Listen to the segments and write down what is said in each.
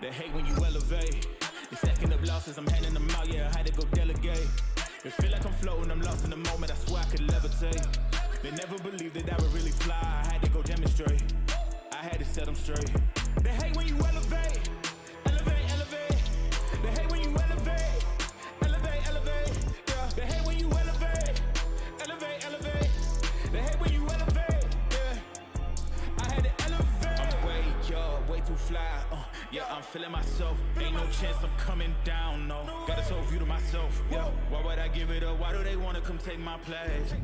They hate when you elevate. They stacking up losses, I'm handing them out, yeah, I had to go delegate. It feel like I'm floating, I'm lost in the moment, I swear I could levitate. They never believed that I would really fly, I had to go demonstrate. I had to set them straight. They hate when you elevate. Elevate, elevate. They hate when you elevate. Elevate, elevate. Yeah. They hate when you elevate. Elevate, elevate. They hate when you elevate. Yeah. I had to elevate. I'm way too fly. Yeah, I'm feeling myself. Ain't no chance I'm coming down, no. Got a soul view to myself. Yeah. Why would I give it up? Why do they wanna come take my place?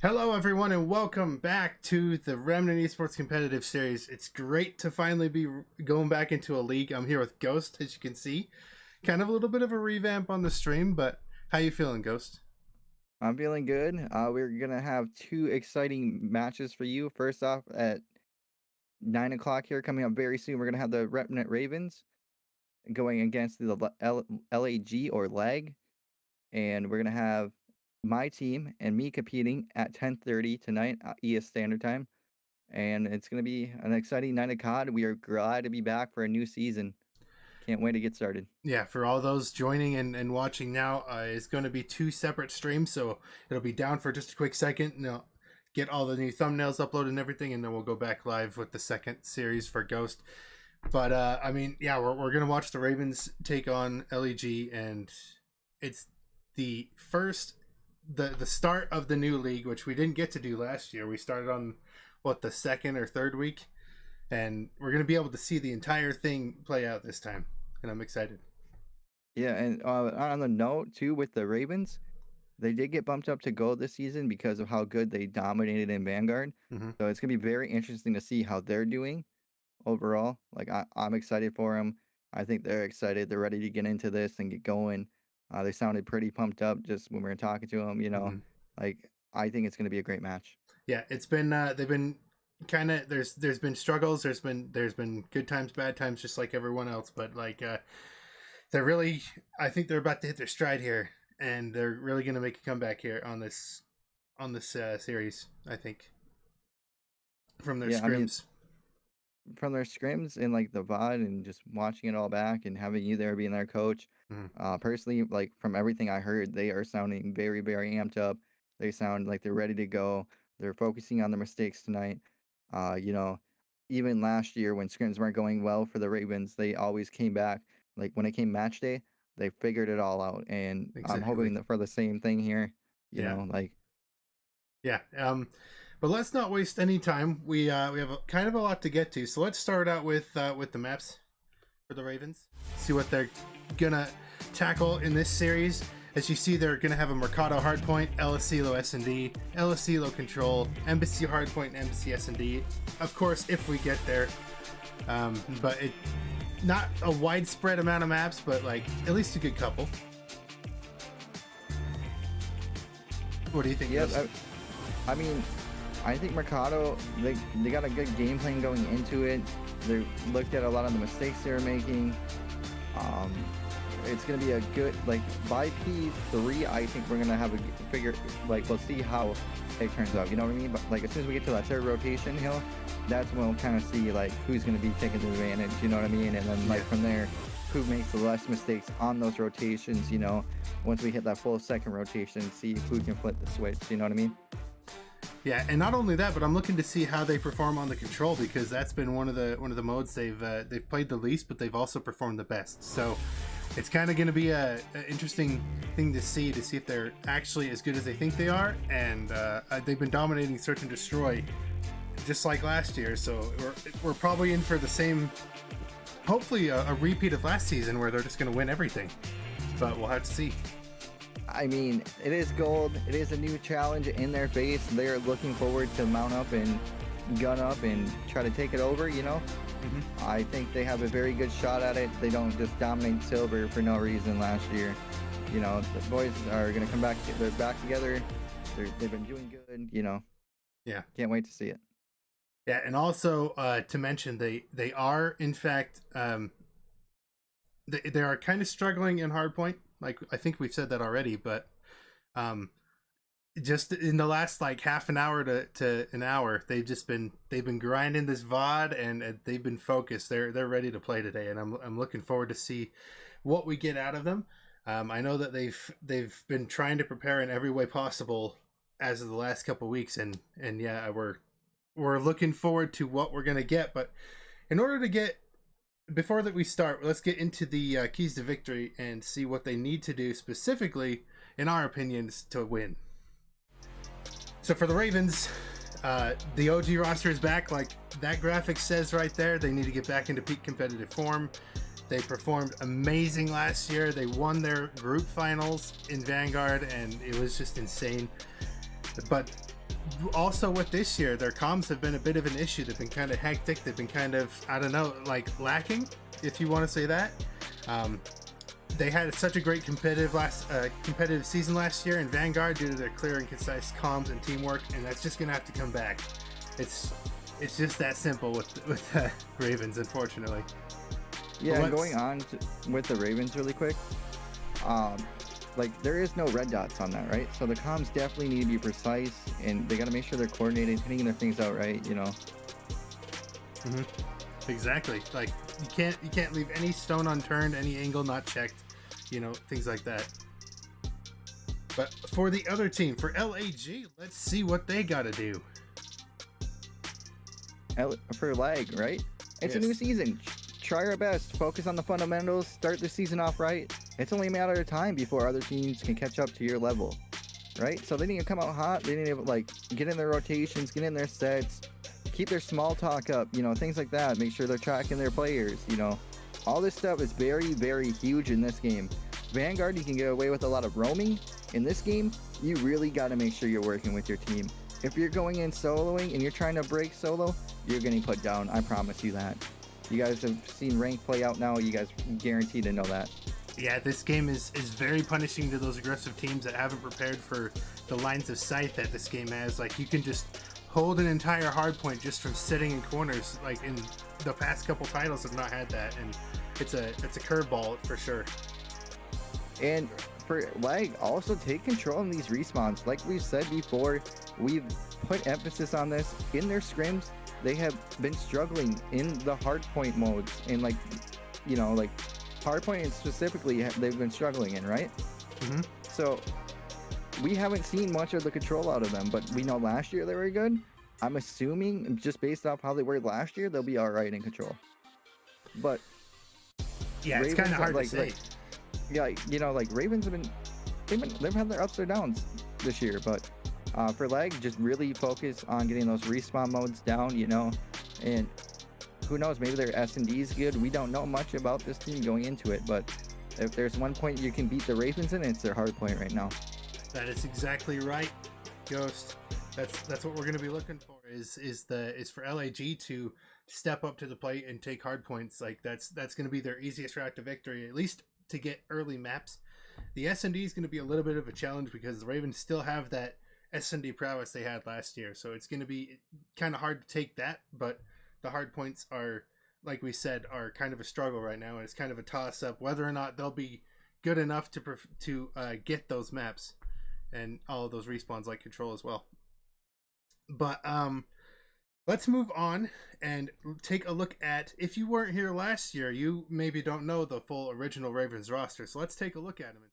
Hello everyone and welcome back to the Remnant Esports Competitive Series. It's great to finally be going back into a league. I'm here with Ghost, as you can see. Kind of a little bit of a revamp on the stream, but how you feeling, Ghost? I'm feeling good. We're gonna have two exciting matches for you. First off, at 9 o'clock here, coming up very soon, we're gonna have the Remnant Ravens going against the LAG or LAG, and we're gonna have my team and me competing at 10:30 tonight, ES Standard Time, and it's gonna be an exciting night of COD. We are glad to be back for a new season. Can't wait to get started. Yeah, for all those joining and watching now, it's going to be two separate streams, so it'll be down for just a quick second, and I'll get all the new thumbnails uploaded and everything, and then we'll go back live with the second series for Ghost. But I mean, yeah, we're gonna watch the Ravens take on LEG, and it's the first the start of the new league, which we didn't get to do last year. We started on the second or third week, and we're gonna be able to see the entire thing play out this time, and I'm excited. Yeah, and on the note too, with the Ravens, they did get bumped up to gold this season because of how good they dominated in Vanguard. Mm-hmm. So it's gonna be very interesting to see how they're doing overall. Like I'm excited for them. I think they're excited. They're ready to get into this and get going. They sounded pretty pumped up just when we were talking to them. Mm-hmm. Like I think it's gonna be a great match. Yeah, it's been they've been kind of there's been struggles. There's been good times, bad times, just like everyone else. But like they're really, I think they're about to hit their stride here, and they're really going to make a comeback here on this series. I think from their scrims. From their scrims and like the VOD and just watching it all back and having you there being their coach. Personally, like from everything I heard, they are sounding very, very amped up. They sound like they're ready to go. They're focusing on their mistakes tonight. Even last year when scrims weren't going well for the Ravens, they always came back. Like when it came match day, they figured it all out. And Exactly. I'm hoping for the same thing here. Yeah. Yeah. But let's not waste any time. We have kind of a lot to get to. So let's start out with the maps for the Ravens. See what they're gonna tackle in this series. As you see, they're gonna have a Mercado Hardpoint, LSCLO S&D, LSCLO Control, Embassy Hardpoint, and Embassy S&D. Of course, if we get there. But it not a widespread amount of maps, but like at least a good couple. What do you think? Yeah, I mean, I think Mercado, they got a good game plan going into it. They looked at a lot of the mistakes they were making. It's going to be a good, like, by P3, I think we're going to have a figure, like, we'll see how it turns out, you know what I mean? But, like, as soon as we get to that third rotation hill, that's when we'll kind of see, like, who's going to be taking the advantage, you know what I mean? And then, like, from there, who makes the less mistakes on those rotations, once we hit that full second rotation, see who can flip the switch, you know what I mean? Yeah, and not only that, but I'm looking to see how they perform on the control, because that's been one of the modes they've played the least, but they've also performed the best. So it's kind of going to be an interesting thing to see if they're actually as good as they think they are. And they've been dominating search and destroy just like last year, so we're probably in for the same, hopefully a repeat of last season where they're just going to win everything. But we'll have to see. I mean, it is gold. It is a new challenge in their face. They're looking forward to mount up and gun up and try to take it over, I think they have a very good shot at it. They don't just dominate silver for no reason last year. The boys are going to come back. They're back together. They've been doing good, Yeah. Can't wait to see it. Yeah, and also to mention, they are, in fact, they are kind of struggling in hardpoint. Like, I think we've said that already, but just in the last like half an hour to an hour, they've been grinding this VOD, and they've been focused. They're ready to play today, and I'm looking forward to see what we get out of them. I know that they've been trying to prepare in every way possible as of the last couple of weeks, and yeah, we're looking forward to what we're gonna get. But in order to get, before that we start, let's get into the keys to victory and see what they need to do specifically, in our opinions, to win. So for the Ravens, the OG roster is back, like that graphic says right there. They need to get back into peak competitive form. They performed amazing last year. They won their group finals in Vanguard, and it was just insane. But also with this year, their comms have been a bit of an issue. They've been kind of hectic. They've been kind of, I don't know, like lacking, if you want to say that. They had such a great competitive season last year in Vanguard due to their clear and concise comms and teamwork, and that's just gonna have to come back. It's just that simple with the Ravens, unfortunately. Yeah, going on with the Ravens really quick. Like, there is no red dots on that, right? So the comms definitely need to be precise, and they got to make sure they're coordinated, hitting their things out right, you know. Exactly. Like, you can't leave any stone unturned, any angle not checked, you know, things like that. But for the other team, for LAG, let's see what they got to do. For lag, right? It's a new season. Try our best. Focus on the fundamentals. Start the season off right. It's only a matter of time before other teams can catch up to your level, right? So they need to come out hot. They need to like get in their rotations, get in their sets, keep their small talk up, you know, things like that. Make sure they're tracking their players, you know. All this stuff is very, very huge in this game. Vanguard, you can get away with a lot of roaming. In this game, you really got to make sure you're working with your team. If you're going in soloing and you're trying to break solo, you're getting put down. I promise you that. You guys have seen rank play out now. You guys guaranteed to know that. Yeah, this game is very punishing to those aggressive teams that haven't prepared for the lines of sight that this game has. Like, you can just hold an entire hardpoint just from sitting in corners. Like, in the past couple titles have not had that, and it's a curveball for sure. And for lag, also take control in these respawns. Like we've said before, we've put emphasis on this in their scrims. They have been struggling in the hardpoint modes, and like, you know, like hardpoint specifically, they've been struggling in, right? So we haven't seen much of the control out of them, but we know last year they were good. I'm assuming just based off how they were last year, they'll be all right in control. But yeah, Ravens, it's kind of hard to say. Yeah, you know, like Ravens they've had their ups or downs this year, but for lag, just really focus on getting those respawn modes down, you know, and who knows, maybe their S&D's good. We don't know much about this team going into it, but if there's one point you can beat the Ravens in, it's their hard point right now. That is exactly right, Ghost. That's what we're going to be looking for is for LAG to step up to the plate and take hard points. Like, that's going to be their easiest route to victory, at least to get early maps. The S&D is going to be a little bit of a challenge because the Ravens still have that S&D prowess they had last year, so it's going to be kind of hard to take that. But the hard points are, like we said, are kind of a struggle right now, and it's kind of a toss up whether or not they'll be good enough to get those maps and all of those respawns like control as well. But let's move on and take a look at, if you weren't here last year, you maybe don't know the full original Ravens roster, so let's take a look at them.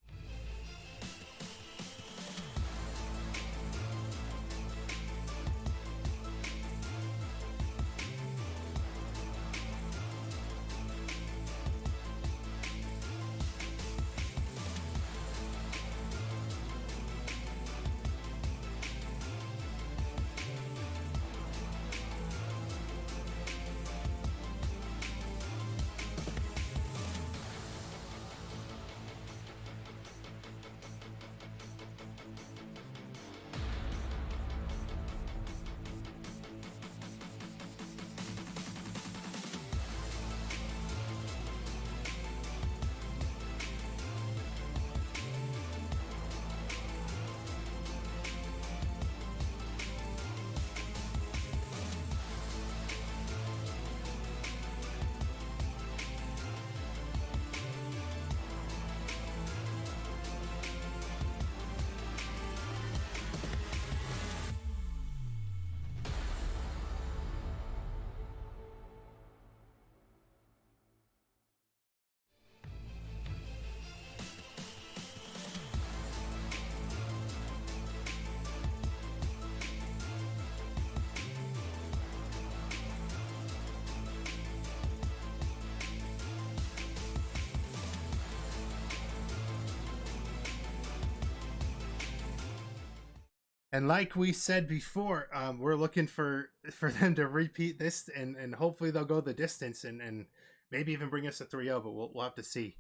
And like we said before, we're looking for them to repeat this, and hopefully they'll go the distance and maybe even bring us a 3-0, but we'll have to see.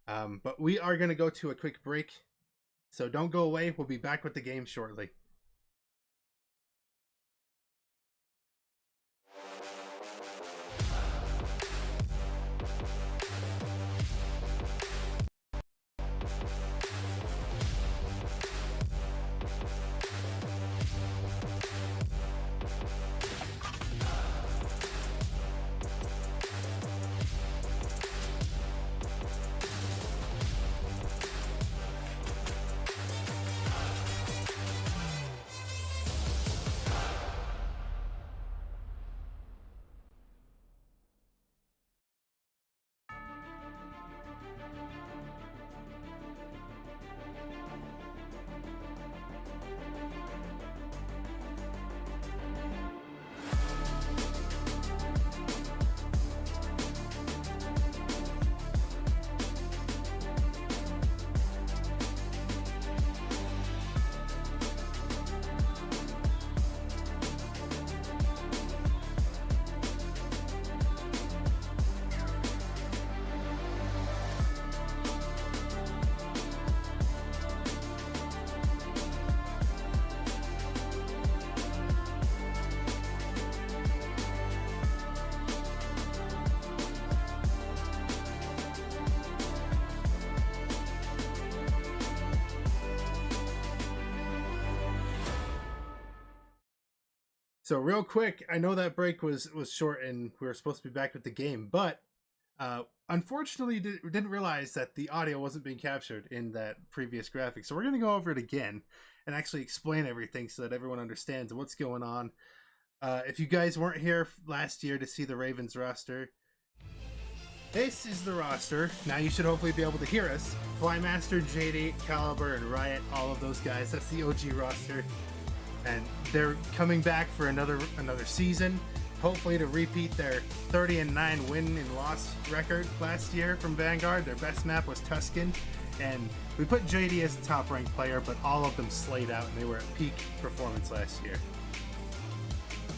But we are going to go to a quick break, so don't go away. We'll be back with the game shortly. So real quick, I know that break was short and we were supposed to be back with the game, but unfortunately didn't realize that the audio wasn't being captured in that previous graphic. So we're going to go over it again and actually explain everything so that everyone understands what's going on. If you guys weren't here last year to see the Ravens roster, this is the roster. Now you should hopefully be able to hear us. Flymaster, JD, Caliber, and Riot, all of those guys. That's the OG roster. And they're coming back for another season, hopefully to repeat their 30-9 win and loss record last year from Vanguard. Their best map was Tuscan, and we put JD as the top ranked player, but all of them slayed out and they were at peak performance last year.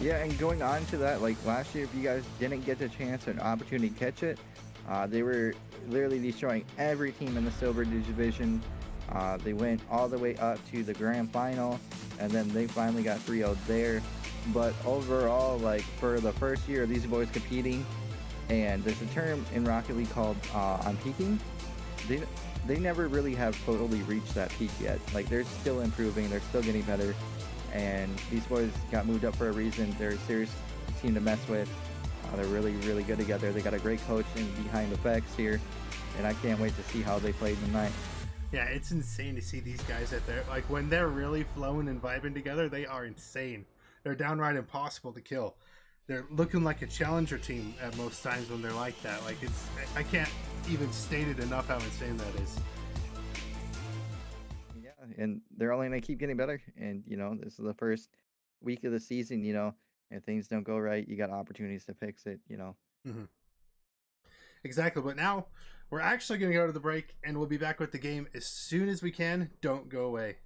Yeah, and going on to that, like last year, if you guys didn't get the chance or an opportunity to catch it, they were literally destroying every team in the Silver Division. They went all the way up to the grand final, and then they finally got 3-0 there. But overall, like for the first year of these boys competing, and there's a term in Rocket League called on peaking. They never really have totally reached that peak yet. Like they're still improving, they're still getting better, and these boys got moved up for a reason. They're a serious team to mess with. They're really, really good together. They got a great coach in behind the facts here, and I can't wait to see how they play tonight. Yeah, it's insane to see these guys at their, like when they're really flowing and vibing together, they are insane. They're downright impossible to kill. They're looking like a challenger team at most times when they're like that. Like I can't even state it enough how insane that is. Yeah, and they're only gonna keep getting better. And this is the first week of the season. If things don't go right, you got opportunities to fix it. Mm-hmm. Exactly. But now we're actually going to go to the break, and we'll be back with the game as soon as we can. Don't go away.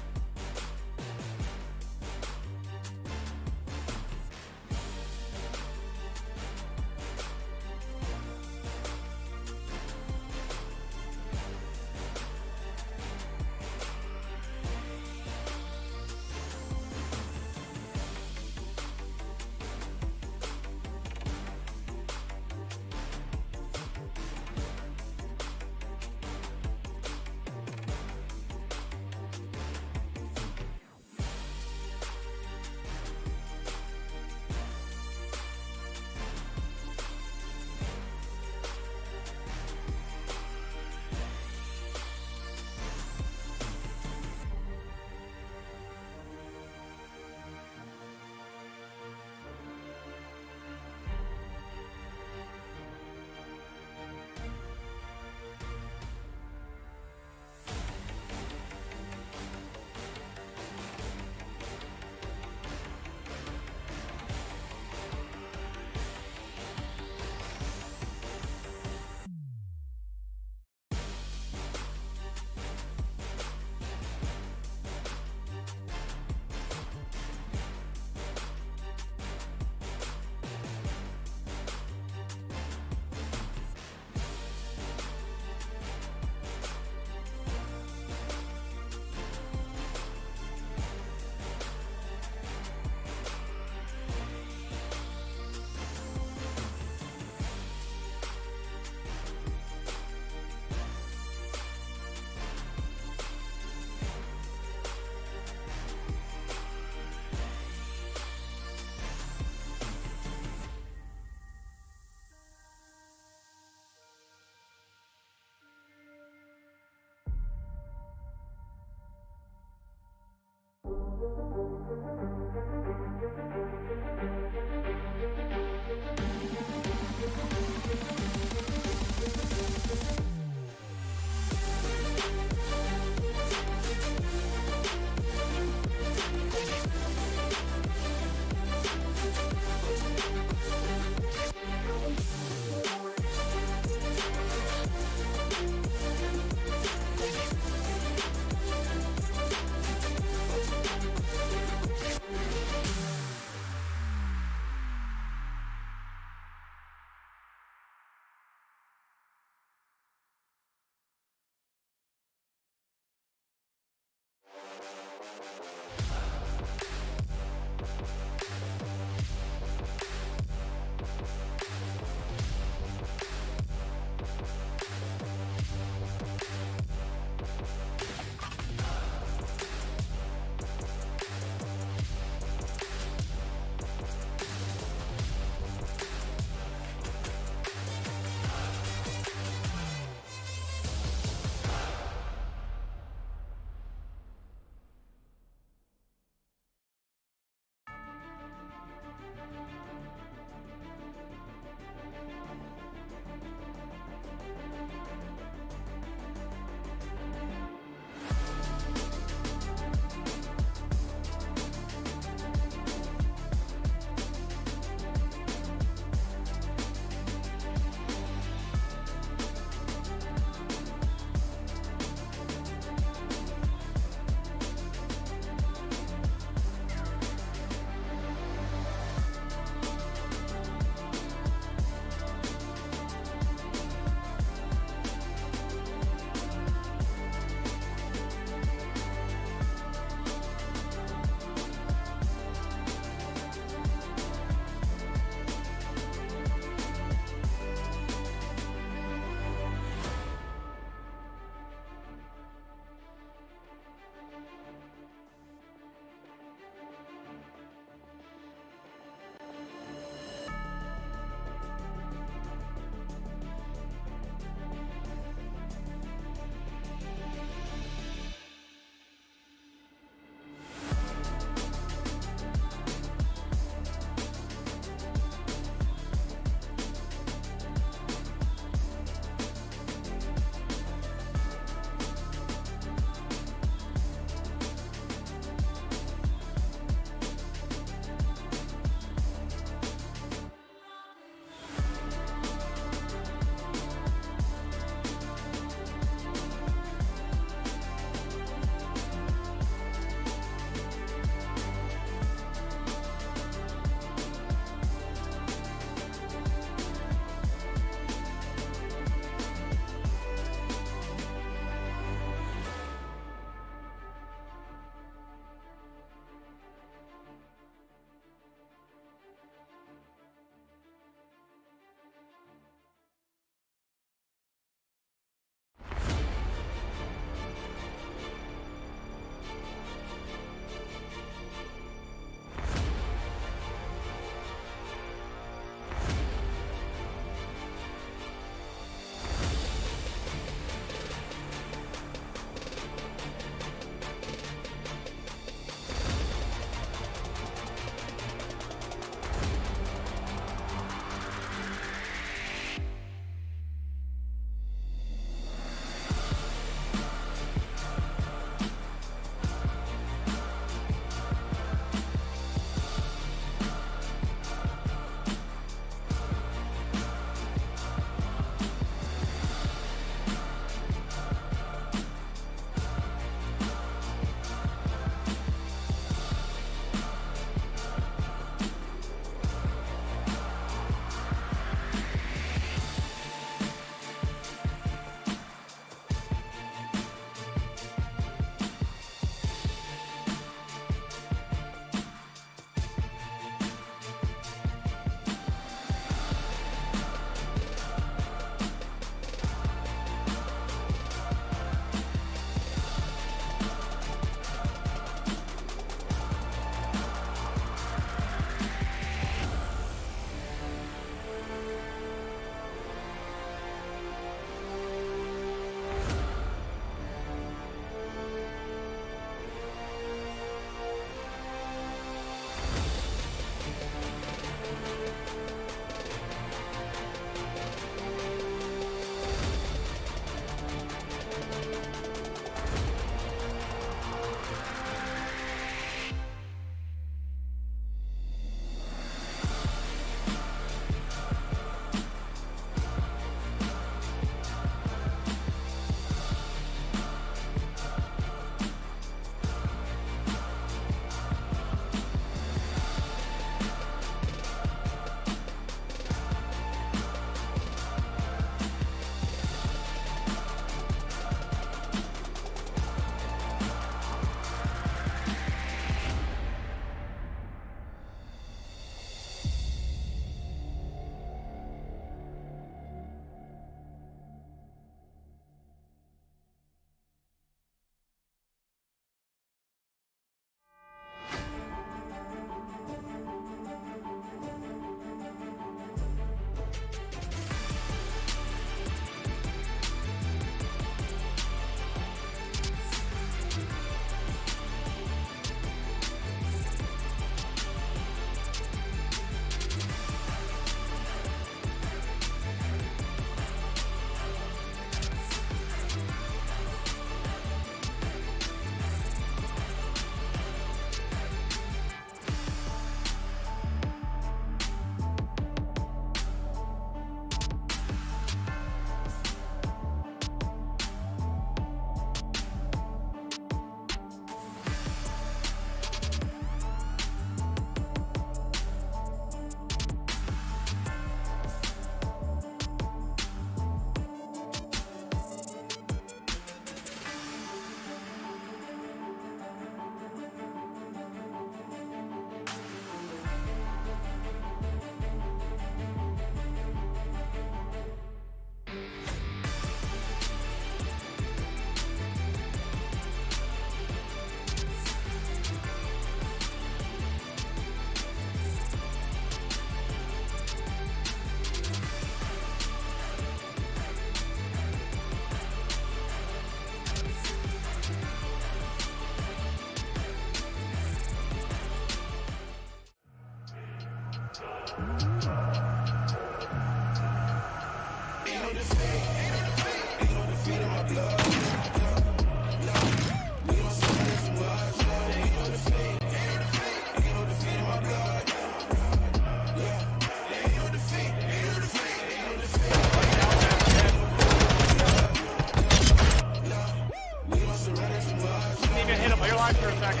Hit him. You're live for a second.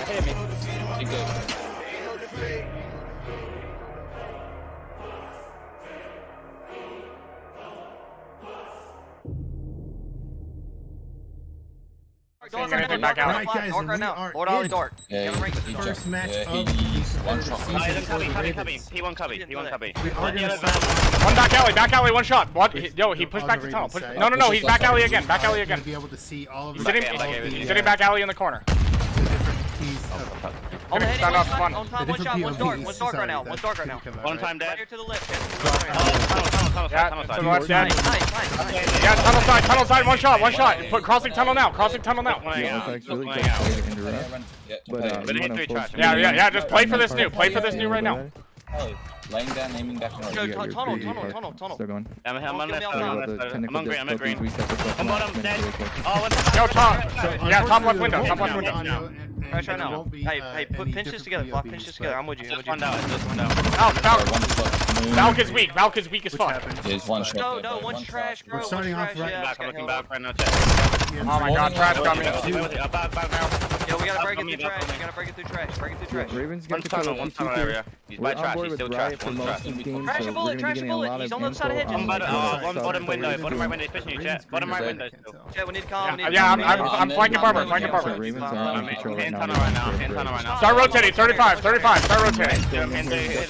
Hit me. You good? Dark right now. Alright, guys, Dark and right we now. are Lord Ollie in Dark. Yeah, Get him right. he First jumped. match Yeah, of the he's one shot. season He for the cubby. Ravens. He won cubby. He won cubby. We are going to One back alley, one shot. What? Yo, he pushed On back the to tunnel. Ravens side. No, he's back alley again. Back alley You're again. gonna be able to see all of He's the sitting, different he's sitting back alley in the corner. keys of On the head, Start one off shot, fun. on the top, one different shot, one's dark, POVs. one's dark right now, Sorry, one's that dark right now. didn't come out One right. time Right dead. here to the left, Tunnel Yeah, side. to the left, dead. Nice. Yeah, Tunnel side, one shot. Put crossing tunnel now, crossing tunnel now. Yeah, out. it's really One good out. way to interrupt. Yeah, But play. you But wanna three force trash. the Yeah, just play main for this part. new, play for this new right now. Hey, laying down, aiming back. Yo, Yeah, you're tunnel. pretty part. Still going. I'm on left. Sorry about the technical I'm on green. difficulties. Reset the I'm bottom dead. really quick. Oh, what's that? Yo, top. Sorry. Yeah, top left window, Unfortunately, top there left won't be window. audio, and Crash right there now. won't be, Hey, any put pinches different together, Flock, POVs, pinches together. I'm with you, I'm with Just you. one down. Just one down. Valk is weak, Valk is weak as which fuck. happens. There's one shot. No, there, no, boy. one's One trash, shot. bro. We're starting one's off trash, right. yeah, Back, I'm okay, looking hold back right now. Check. Oh my god, trash got me. Back now. on. Yo, we gotta break it Back through me, back trash, me. we gotta break it through trash, break it through trash. Ravens One get control tunnel, of one P2 tunnel here. area. He's We're by on trash. board He's with still trash. Riot for One most trash. of this game, Trash so a we're bullet, gonna be trash a getting a bullet. lot He's of on the other side of info hedge. on One the bottom window. Bottom right window. Fishing you, chat. Bottom right window still. Yeah, we need to call him. Yeah, I'm flanking Barber, flanking So Barber. Ravens are on control right Hitting now. tunnel right now. Hitting tunnel right now. Start rotating, 35, start rotating.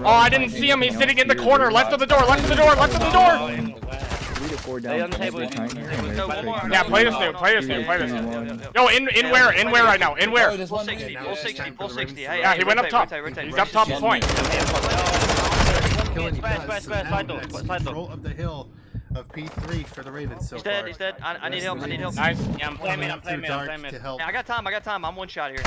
Oh, I didn't see him, he's sitting in the corner, left of the door, left of the door, left of the door! 3 to 4 Stay on down the every table. time here. and No, they're one more. straight Yeah, to play the this new, play this new, play this new. 3-2-1. Yo, in where right now, in where? There's Full one 60, there. full Yeah, 60, full 60. Hey, Yeah, hey, he rotate, went rotate, rotate. He's Rush up top this shit. point. Killing Killing Square, side door. that's Side door. control of the hill of P3 for the Ravens so He's far. dead, he's dead. I need help, I need help. Nice. Yeah, I'm playing mid. I'm playing mid. I'm playing To mid. help. Yeah, I got time, I'm one shot here.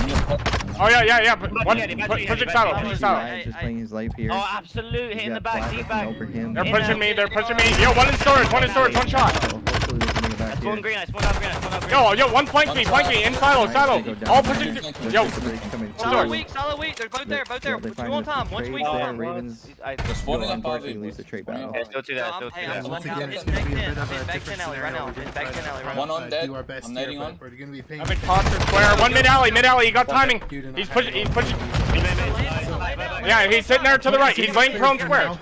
Oh yeah. Pushing saddle, pushing saddle. Riot just playing his life here. Oh, absolute. Hitting You the got back. Black Deep looking back. over him. They're In pushing there. me, they're pushing me. Yo, one in storage, one shot. So hopefully we can bring it back I spawned here. green. I spawned out green. I spawned out green. Yo, one flank me, in silo, all pushing. Yo, Solid weak. They're both there. Two on time, one's weak. There, Ravens They're spawning up unfortunately lose the trade battle. Yeah, still two there. Still two Hey, there. I'm Once one again, down. it's Hit going to be a back bit 10. of a Hit back different 10 alley right now. scenario. Hit back 10 alley right One now. on dead. Do our best I'm here, nading but on. we're going to be paying. I'm in posture square, one mid alley, he got timing. He's pushing. Yeah, he's sitting there to the right. He's laying prone square. I'm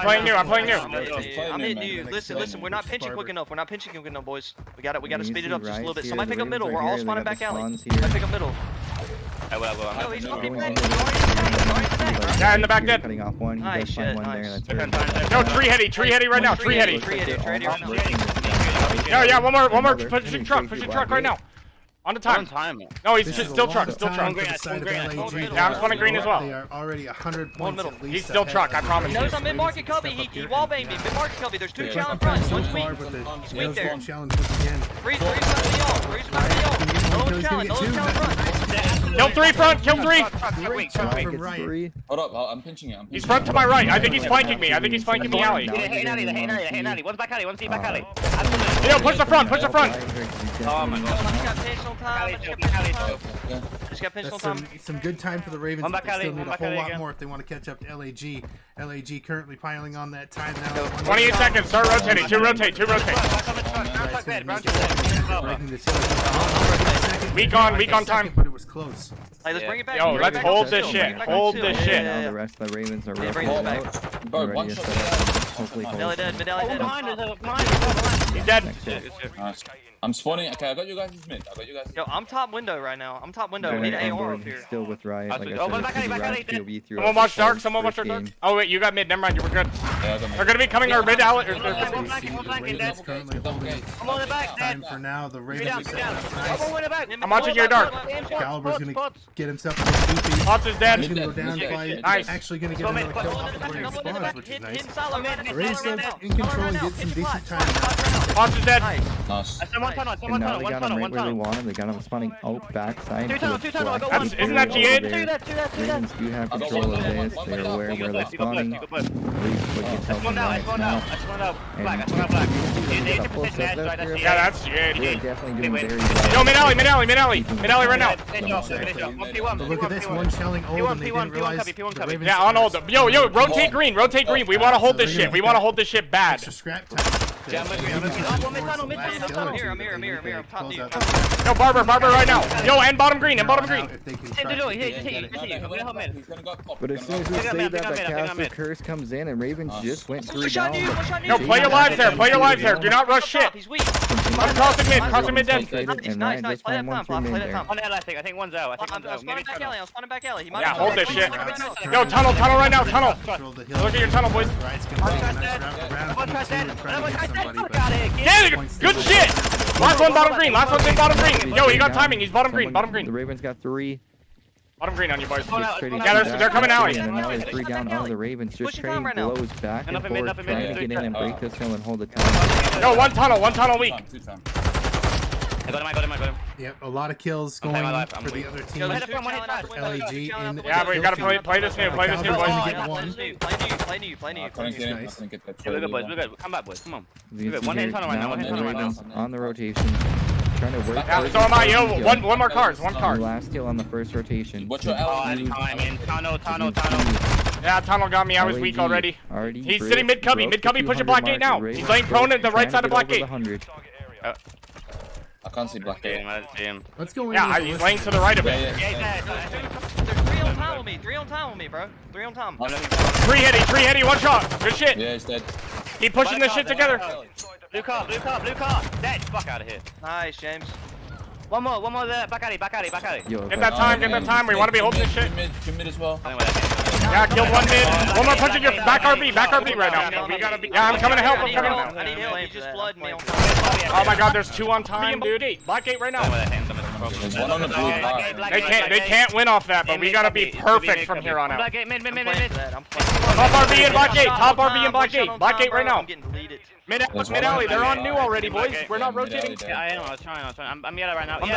playing new. I'm hitting you. Listen. We're not pinching quick enough. Boys. We gotta speed it up just a little bit. Somebody pick up middle. We're all spawning back alley. Somebody pick up middle. I will. No, he's fucking Going back. in. Yeah, in the back dead. Cutting off one. He Nice does find shit, one there. nice. That's Yo, tree heady right now. Tree heady. right Yeah, one more. Pushing truck right now. On the time. No, he's This is still a truck. long Still time truck. for the side of LAG. Yeah, I'm spawning green as well. They are already 100 points middle. at least. He's still ahead truck, I of promise the you. Ravens. No, he's on mid-market Step cubby. up He here wallbanged and, me. Mid-market cubby. There's two yeah, challenge fronts. One's weak. far, but the Weak there. Ravens challenge once again. Three's about to be on. Another challenge. Front. Kill Kill front. Great shot from Riot. 3. Hold up, I'm pinching it. He's front to my right. I think he's flanking me. Alley. One's back alley. One's deep back alley. Yo, push the front. Oh my god. Just got pinched on That's time. some good time for the Ravens. One But back they still alley, need one a back whole alley lot again. more if they want to catch up to LAG. LAG currently piling on that time now. 28 seconds. Start rotating. Two rotate. Breaking this hill. Weak on time. But it was close. Hey, let's bring it back. Yo, Bring it let's back hold up this two. shit. Bring it back up Hold two. this Yeah, shit. yeah, Now yeah. the rest of the Ravens are Yeah, bring roughly this back. out. Bro, Ready one to shot. set up. Hopefully hold. Medalli dead. He's dead. Nice. I'm spawning. Okay, I got you guys mid. Yo, I'm top window right now. We Going need an on AR board, up here. Still with Riot. Like I Oh, said, back it's alley, Riot dead. POV throughout Someone watch the dark. whole Someone watch first dark. game. Oh wait, you got mid. Never mind. You were good. Yeah, I got They're gonna be coming our mid alley. Ravens currently holding I'm on the back, time dead. for now. The Three down, Ravens three down. nice. I'm on the back. I'm watching your dark. Caliber's gonna get himself a little goofy. Pots is dead. He's gonna go down, fight. Nice. Actually gonna get another kill off of where he spawns, which is nice. Hit The Ravens still in control and get some decent time now. Fox is dead. Nice. Nice. That's one tunnel, And now they one got tunnel, him one right where they tunnel. want him. They got him spawning out backside. Two tunnel, I got one. Isn't that G8? Two that. Ravens do have I got control one, of I got this. one, They're one aware down, where you they're got spawning. You got At least what you tell One me down, right it's one now. down. That's one down. Black, And that's one black. you get a full 80% set match, up that's here. Yeah, that's G8. They're definitely doing Wait. very well. Yo, mid alley right now. Finish off. One P1. But look at this, one shelling old, and they didn't realize P1 the copy. Ravens Yeah, on hold. Yo, rotate green. We want to hold this shit. We want to hold this shit bad. extra scrap time. Yeah, I'm mid tunnel. I'm here. I'm top dude. Yo, Barber right now. Yo, and bottom green. If they can Sit try below, to here, get here, it. here. We're gonna help mid. He's gonna go top. But as soon as we Pick up say mid, that, pick up the mid, pick up caster mid. curse comes in, and Ravens just went 3 Push on down. you, push on you. Yo, play your lives there. Do not rush shit. He's weak. I'm crossing mid dead. Nice. Play that time, play that time. On L, I think one's out. I'm spawning back alley. He might Yeah, be hold this coming. shit. Yo, tunnel right now. Tunnel. Control the hill. Look at your tunnel, boys. Riot's gonna take a nice round One of try P2 and try to get somebody, but Get it. Good shit. Last one bottom green. Yo, he got timing. He's bottom green. The Ravens got 3. Bottom green on you, boys. Trading Yeah, they're coming alley. And now they're 3 down on the Ravens. Just Pushing trading down right now. blows back and Nothing mid, forth, nothing mid. trying to get in and break this hill and hold the time. Yo, one tunnel weak. Two time. I got him. yep, a lot of kills I'm going playing my life, I'm for the weak. other Yo, team. there's Hit two one, hit challenge out the five. window, LEG two challenge out in- the Yeah, window. but we gotta play this new, boys. Calvin's only Oh, get yeah, one. play new. I couldn't get him. I Nice. couldn't get that. Yeah, we're good, boys. We're good. Come back, boys. Come on. You can see One hit here, tunnel right now, one hit the tunnel right now. Ravens on the rotation, trying to work. Yeah, towards so am I. the Yo, second one kill. more card. One The card. last kill on the first rotation. What's your Oh, L? I'm in. Tunnel. Yeah, tunnel got me. I was weak already. He's sitting mid cubby. Mid cubby pushing black gate now. He's laying prone at the right side of black gate. I can't see black gate. Let's go in. Yeah, with he's the laying to the right of it. Yeah, There's 3 on time with me. 3 on time with me, bro. 3 on time. Three hitty. One shot. Good shit. Yeah, he's dead. Keep pushing this shit together. Blue car. Dead. Fuck out of here. Nice, James. One more there. Back alley. Yo, Get that time. We want to be holding this shit. Mid as well. Yeah, killed one mid. One more punching your back RB right now. We gotta be. Yeah, I'm coming to help. I need help. He just blooded me on time. Oh my god, there's 2 on time, dude. Black gate right now. There's one on the blue car. They can't win off that, but we gotta be perfect from here on out. Black gate, mid. I'm playing for that. I'm playing. Top RB and black gate. Top RB and black gate. Black gate right now. I'm getting deleted. Mid alley. They're on new already, boys. We're not rotating. Yeah, I am. I was trying. I'm yellow right now. Mid.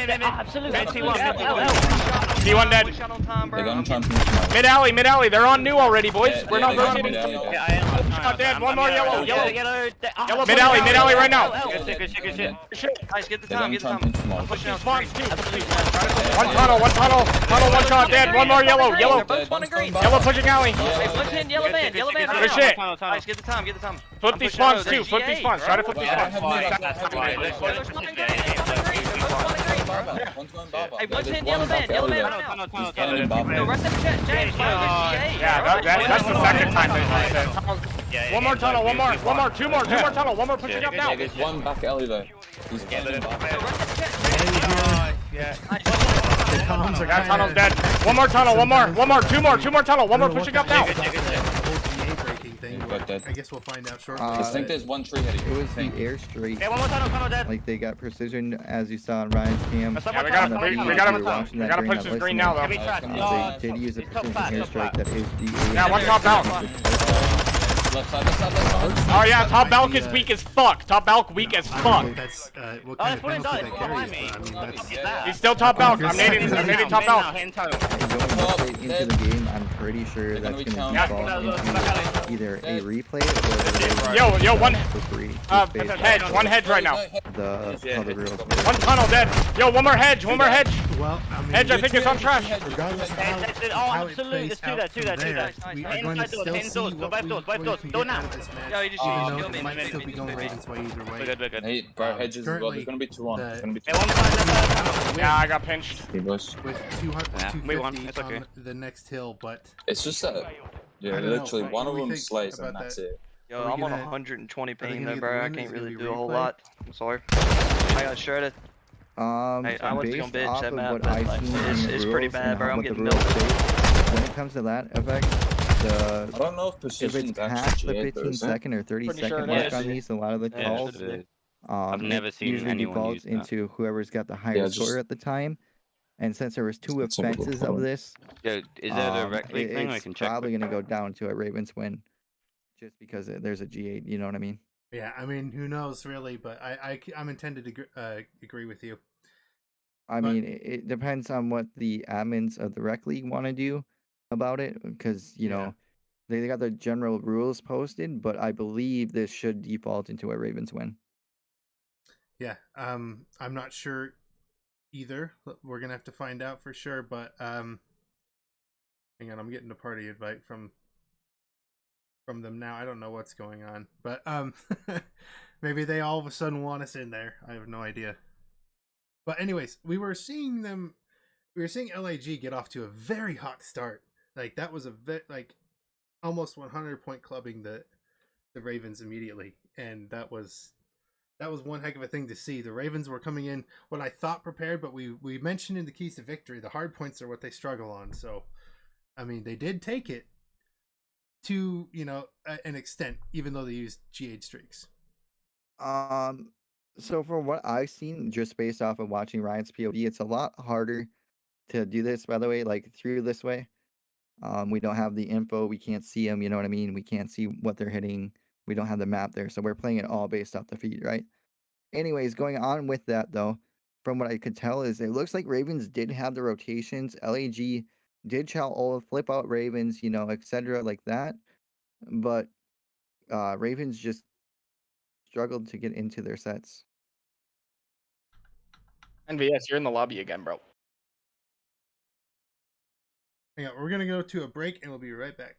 Absolutely. T1 dead. Push out on time, bro. They're gonna I'm try and getting- finish him out. Mid alley. They're on new already, boys. We're not Yeah, rotating. yeah. Yeah, I am. Shot dead. One more yellow. Yellow. Mid alley right now. Good shit. Shit. Guys, get the They're time. gonna Get the try and time. finish him I'm out. pushing out Spawns three. too. One tunnel. One shot dead. One more yellow. They're both spawning green. Yellow pushing alley. Hey, one pin, yellow van. Good shit. Guys, get the time. Flip I'm these pushing spawns out. too. There's Flip these GA, spawns. bro. Try to flip these Yeah, I spawns. have mid. They're spawning green. They're spawning green. One's going Baba. Hey, one There's pin, one yellow back van alley right there. now. He's standing Baba. No, rest of the chat. James, bro, there's GA. Yeah, that's the second time they did it. One more tunnel. One more. Two more tunnel. One more pushing up now. There's one back alley there. He's standing Baba. The comms are That tunnel's dead. One more tunnel. Two more tunnel. One more pushing up now. Whole GA breaking thing. Got that. I guess we'll find out shortly. I think there's one tree heading. It was the air straight. Yeah, one more tunnel dead. Like they got precision, as you saw in Ryan's cam. Yeah, we gotta push this green now though. They did use a precision airstrike that is the. Yeah, one top out. Left side. Oh yeah, top balk is weak as fuck. Top balk weak as fuck. That's what kind of penalty that carries. But I mean, that's He's still top balk. I'm nading top balk. Going straight into the game, I'm pretty sure that's going to default into either a replay or Yo, one for free. hedge. One hedge right now. The real. One tunnel dead. Yo, one more hedge. well, I mean, Hedge, I think it's on trash. regardless of how it plays out from there, we are going to still see what we Don't now. out of this match, Yo, you just even kill though me, it might man. still be going Ravens' way either way. Hey, bro, hedges as well. There's gonna be 2 on. There's gonna be 2 on. Yeah, I got pinched. Hey, boys. With 200, we won. 250 It's okay. on the next hill, but It's just that. Yeah, I don't know. literally, one What of do we them think slays about and that's that? it. Yo, Are we I'm on gonna- 120 gonna ping, get though, the bro. I win? can't Is it really gonna do be a whole replay? lot. I'm sorry. I got shredded. Hey, I wasn't gonna Based bitch off that of map, what but I've like, seen in it's the pretty rules bad, and bro. I'm what the getting rules milked. state, when it comes to that effect, I don't know if if precision's it's past actually the GA, 15 second or 30 Pretty second sure it mark is. on these, a lot of the calls, I've never it seen usually anyone defaults use that. into whoever's got the higher Yeah, score just- at the time. And since there was 2 Let's have a look offenses for of it. this, Yo, is there a rec league thing? I it's can check. probably going to go down to a Ravens win, just because there's a G8. You know what I mean? Yeah, I mean, who knows really, but I'm intended to agree with you. I mean, it depends on what the admins of the Rec League want to do about it, because you know they got the general rules posted, but I believe this should default into a Ravens win. Yeah, I'm not sure either. We're gonna have to find out for sure. But hang on, I'm getting a party invite from them now. I don't know what's going on, but maybe they all of a sudden want us in there. I have no idea. But anyways, we were seeing LAG get off to a very hot start. Like that was almost 100-point clubbing the Ravens immediately, and that was one heck of a thing to see. The Ravens were coming in what I thought prepared, but we mentioned in the keys to victory, the hard points are what they struggle on. So, I mean, they did take it to an extent, even though they used GH streaks. So from what I've seen, just based off of watching Ryan's POV, it's a lot harder to do this, by the way, like through this way. We don't have the info. We can't see them. You know what I mean? We can't see what they're hitting. We don't have the map there. So we're playing it all based off the feed, right? Anyways, going on with that, though, from what I could tell is it looks like Ravens did have the rotations. LAG did chow all flip out Ravens, etc. like that. But Ravens just struggled to get into their sets. NVS, you're in the lobby again, bro. Hang on, we're gonna go to a break and we'll be right back.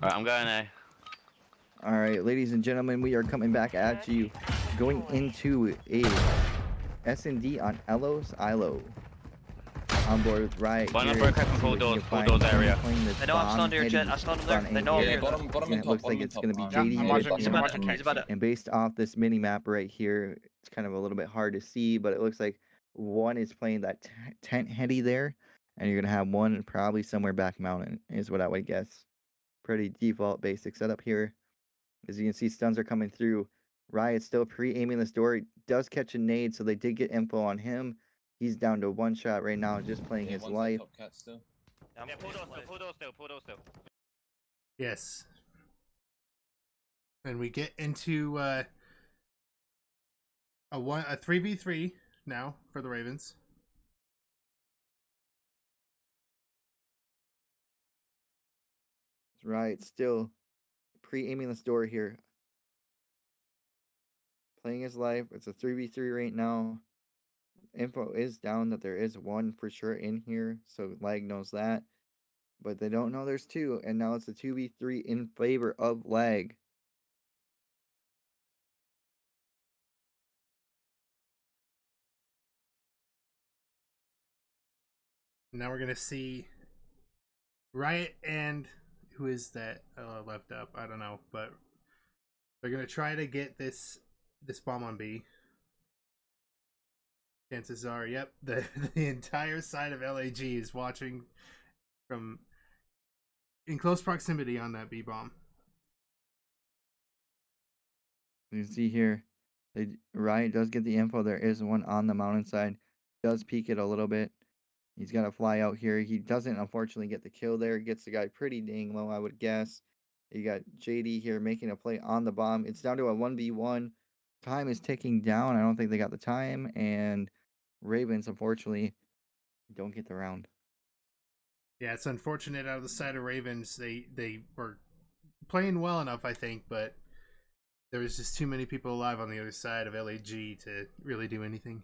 Alright, I'm going A. All right, ladies and gentlemen, we are coming back at you, going into a S&D on Elos ILO. On board with Riot. One number from full doors area. They know I'm stunned here, Jet. I stunned him there. They know I'm here. It looks like it's going to be Yeah, JD. I'm watching He's about it. And based off this mini map right here, it's kind of a little bit hard to see, but it looks like one is playing that tent heady there, and you're going to have one probably somewhere back mountain, is what I would guess. Pretty default basic setup here. As you can see, stuns are coming through. Riot still pre-aiming this door. He does catch a nade, so they did get info on him. He's down to one shot right now, just playing his life. Yeah, pull door still. Yes. And we get into a 3v3 now for the Ravens. Riot still pre-aiming this door here. Playing his life. It's a 3v3 right now. Info is down that there is one for sure in here, so Lag knows that. But they don't know there's two, and now it's a 2v3 in favor of Lag. Now we're gonna see Riot and who is that left up? I don't know, but they're gonna try to get this bomb on B. Chances are, yep, the entire side of LAG is watching from in close proximity on that B bomb. You can see here, Riot does get the info. There is one on the mountainside. Does peek it a little bit. He's got to fly out here. He doesn't, unfortunately, get the kill there. Gets the guy pretty dang low, I would guess. You got JD here making a play on the bomb. It's down to a 1v1. Time is ticking down. I don't think they got the time. And Ravens, unfortunately, don't get the round. Yeah, it's unfortunate out of the side of Ravens. They were playing well enough, I think, but there was just too many people alive on the other side of LAG to really do anything.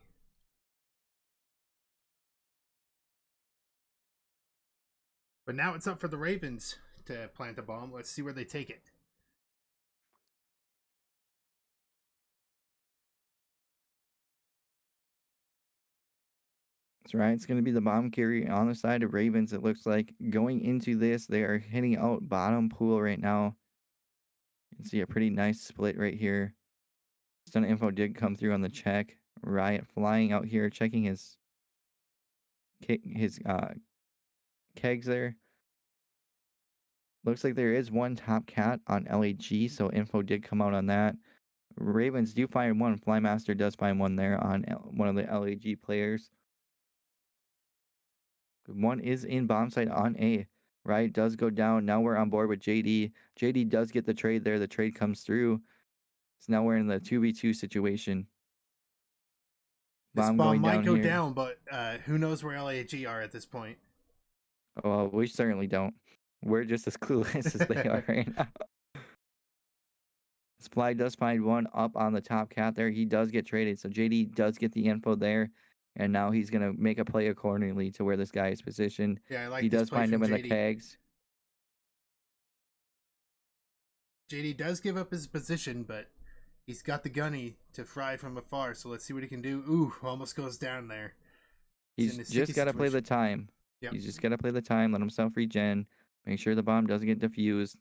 But now it's up for the Ravens to plant the bomb. Let's see where they take it. That's right. It's going to be the bomb carry on the side of Ravens. It looks like going into this, they are hitting out bottom pool right now. You can see a pretty nice split right here. Stun info did come through on the check. Riot flying out here, checking his kegs there. Looks like there is one top cat on LAG, so info did come out on that. Ravens do find one. Flymaster does find one there on one of the LAG players. One is in bomb site on A. Riot does go down. Now we're on board with JD. JD does get the trade there. The trade comes through. So now we're in the 2v2 situation. This bomb might go down, but who knows where LAG are at this point? Oh, well, we certainly don't. We're just as clueless as they are right now. Sply does find one up on the top cat there. He does get traded, so JD does get the info there. And now he's going to make a play accordingly to where this guy is positioned. Yeah, I like he this does play find him from in JD. the kegs. JD does give up his position, but he's got the gunny to fry from afar, so let's see what he can do. Ooh, almost goes down there. He's just got to play the time. Yep. He's just got to play the time, let himself regen, make sure the bomb doesn't get defused.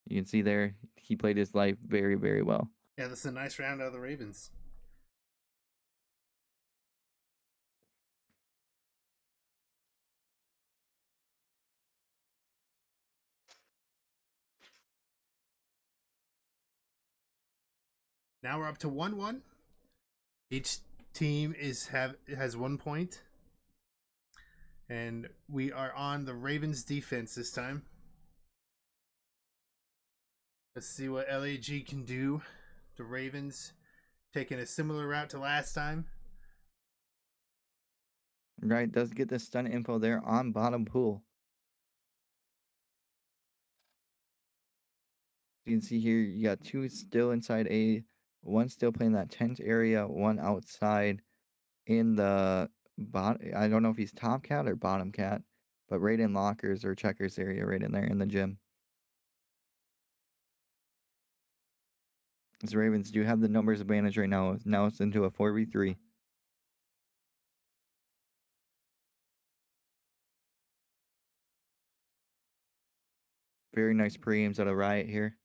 You can see there, he played his life very, very well. Yeah, that's a nice round out of the Ravens. Now we're up to 1-1. Each team has 1 point. And we are on the Ravens defense this time. Let's see what LAG can do. The Ravens taking a similar route to last time. Right, does get the stun info there on bottom pool. You can see here, you got 2 still inside A, 1 still playing that tent area, 1 outside in the bottom. I don't know if he's top cat or bottom cat, but right in lockers or checkers area, right in there in the gym. The Ravens do have the numbers advantage right now. Now it's into a 4v3. Very nice pre-aims out of Riot here.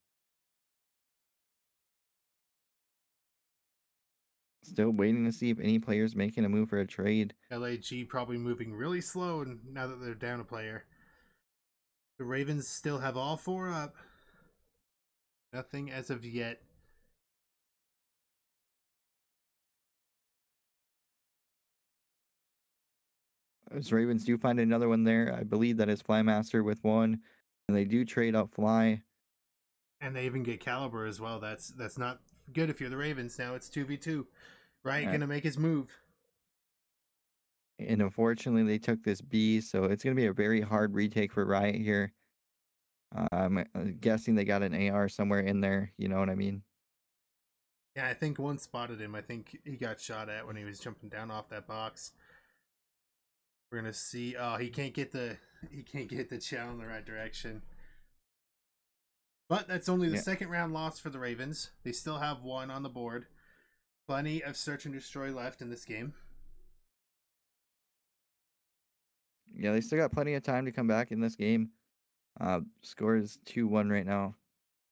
Still waiting to see if any player's making a move for a trade. LAG probably moving really slow now that they're down a player. The Ravens still have all 4 up. Nothing as of yet. As Ravens do find another one there. I believe that is Flymaster with 1. And they do trade out Fly. And they even get Caliber as well. That's not good if you're the Ravens. Now it's 2v2. Riot gonna make his move. And unfortunately, they took this B, so it's gonna be a very hard retake for Riot here. I'm guessing they got an AR somewhere in there. You know what I mean? Yeah, I think one spotted him. I think he got shot at when he was jumping down off that box. We're gonna see. Oh, he can't get the channel in the right direction. But that's only the second round loss for the Ravens. They still have 1 on the board. Plenty of search and destroy left in this game. Yeah, they still got plenty of time to come back in this game. Score is 2-1 right now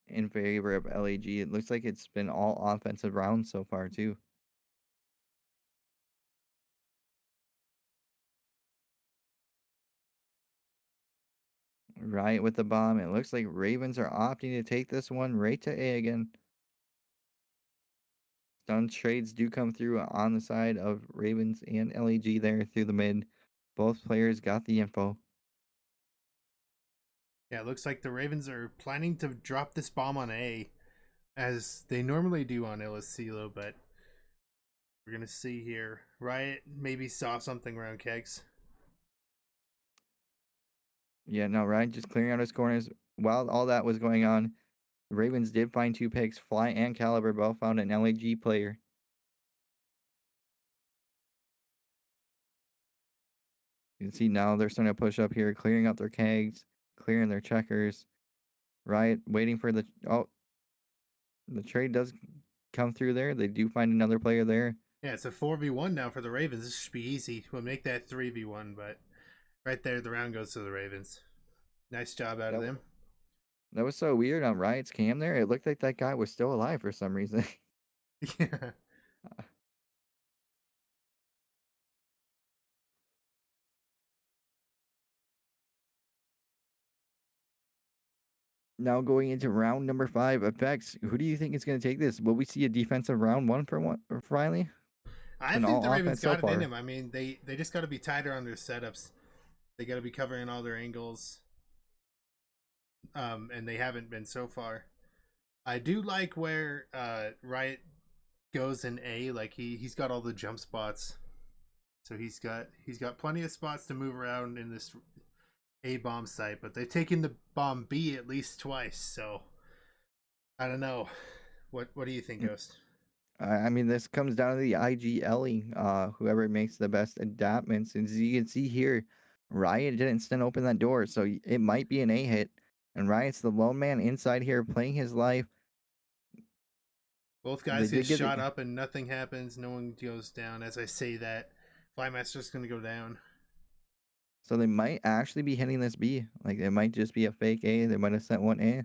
in favor of LAG. It looks like it's been all offensive rounds so far too. Right with the bomb. It looks like Ravens are opting to take this one right to A again. Stun trades do come through on the side of Ravens and LAG there through the mid. Both players got the info. Yeah, it looks like the Ravens are planning to drop this bomb on A, as they normally do on Illicilo, but we're going to see here. Riot maybe saw something around Kegs. Yeah, no, Ryan just clearing out his corners. While all that was going on, the Ravens did find 2 picks. Fly and Caliber both found an LAG player. You can see now they're starting to push up here, clearing out their kegs, clearing their checkers. Riot waiting for the... Oh, the trade does come through there. They do find another player there. Yeah, it's a 4v1 now for the Ravens. This should be easy. We'll make that 3v1, but right there, the round goes to the Ravens. Nice job out of them. That was so weird on Riot's cam there. It looked like that guy was still alive for some reason. Yeah. Now going into round number 5, Effects. Who do you think is going to take this? Will we see a defensive round 1 for Riley? I think the Ravens got it in him. I mean, they just got to be tighter on their setups. They got to be covering all their angles. And they haven't been so far. I do like where Riot goes in A. Like he's got all the jump spots, so he's got plenty of spots to move around in this A bomb site. But they've taken the bomb B at least twice, so I don't know. What do you think, Ghost? I mean, this comes down to the IGLing. Whoever makes the best adaptments, and as you can see here, Riot didn't stand open that door, so it might be an A hit. And Riot's the lone man inside here playing his life. Both guys get shot up and nothing happens. No one goes down. As I say that, Flymaster's going to go down. So they might actually be hitting this B. Like, it might just be a fake A. They might have sent one A.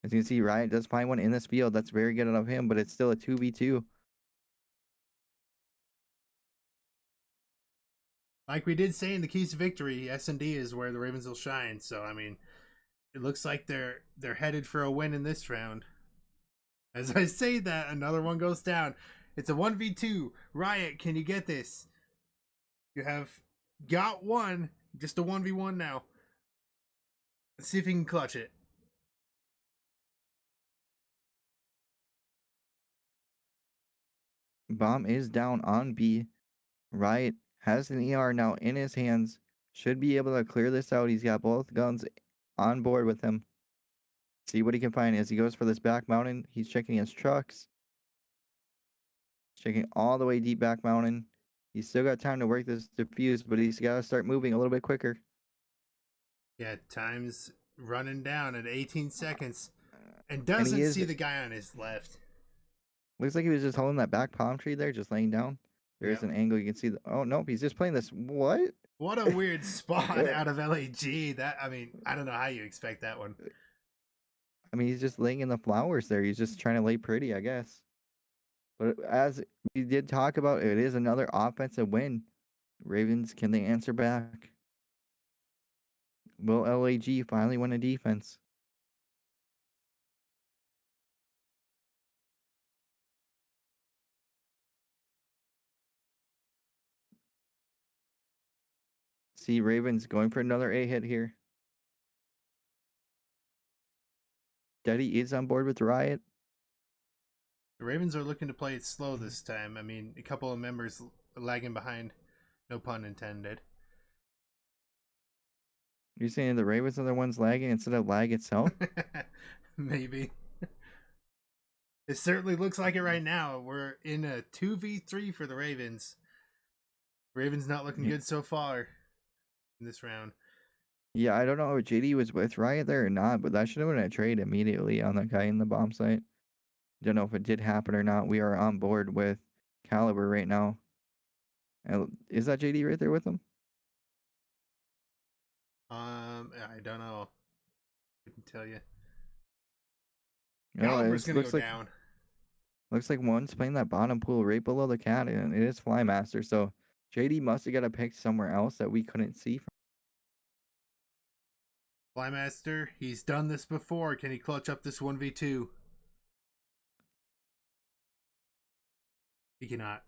As you can see, Riot does find one in this field. That's very good of him, but it's still a 2v2. Like we did say in the keys to victory, S&D is where the Ravens will shine. So, I mean, it looks like they're headed for a win in this round. As I say that, another one goes down. It's a 1v2. Riot, can you get this? You have got one. Just a 1v1 now. Let's see if you can clutch it. Bomb is down on B. Riot has an ER now in his hands. Should be able to clear this out. He's got both guns on board with him. See what he can find as he goes for this back mountain. He's checking his trucks. Checking all the way deep back mountain. He's still got time to work this defuse, but he's got to start moving a little bit quicker. Yeah, time's running down at 18 seconds. And doesn't see the guy on his left. Looks like he was just holding that back palm tree there, just laying down. There's an angle you can see. Oh, nope, he's just playing this. What? What a weird spot out of LAG. I don't know how you expect that one. I mean, he's just laying in the flowers there. He's just trying to lay pretty, I guess. But as we did talk about, it is another offensive win. Ravens, can they answer back? Will LAG finally win a defense? See, Ravens going for another A hit here. Daddy is on board with Riot. The Ravens are looking to play it slow this time. I mean, a couple of members lagging behind. No pun intended. You're saying the Ravens are the ones lagging instead of lag itself? Maybe. It certainly looks like it right now. We're in a 2v3 for the Ravens. Ravens not looking good so far in this round. Yeah, I don't know if JD was with Riot there or not, but that should have been a trade immediately on that guy in the bomb site. Don't know if it did happen or not. We are on board with Caliber right now. Is that JD right there with him? I don't know. I can tell you. No, Caliber's gonna go like, down. Looks like one's playing that bottom pool right below the cat, and it is Flymaster. So JD must have got a pick somewhere else that we couldn't see. Flymaster, he's done this before. Can he clutch up this 1v2? He cannot.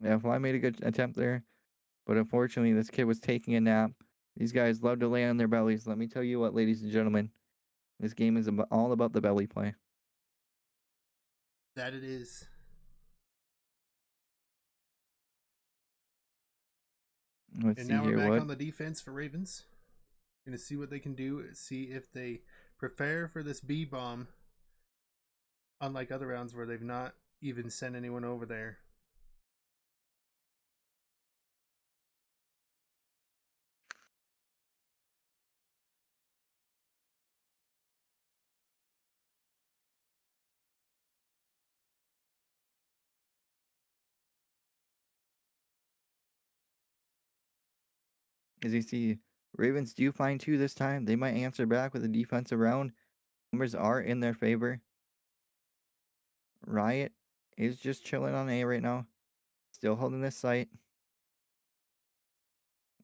Yeah, Fly made a good attempt there, but unfortunately, this kid was taking a nap. These guys love to lay on their bellies. Let me tell you what, ladies and gentlemen, this game is all about the belly play. That it is. Let's see now here. We're back What? on the defense for Ravens. Gonna see what they can do. See if they prepare for this B bomb. Unlike other rounds where they've not even sent anyone over there. As you see, Ravens do find two this time. They might answer back with a defensive round. Numbers are in their favor. Riot is just chilling on A right now. Still holding this site.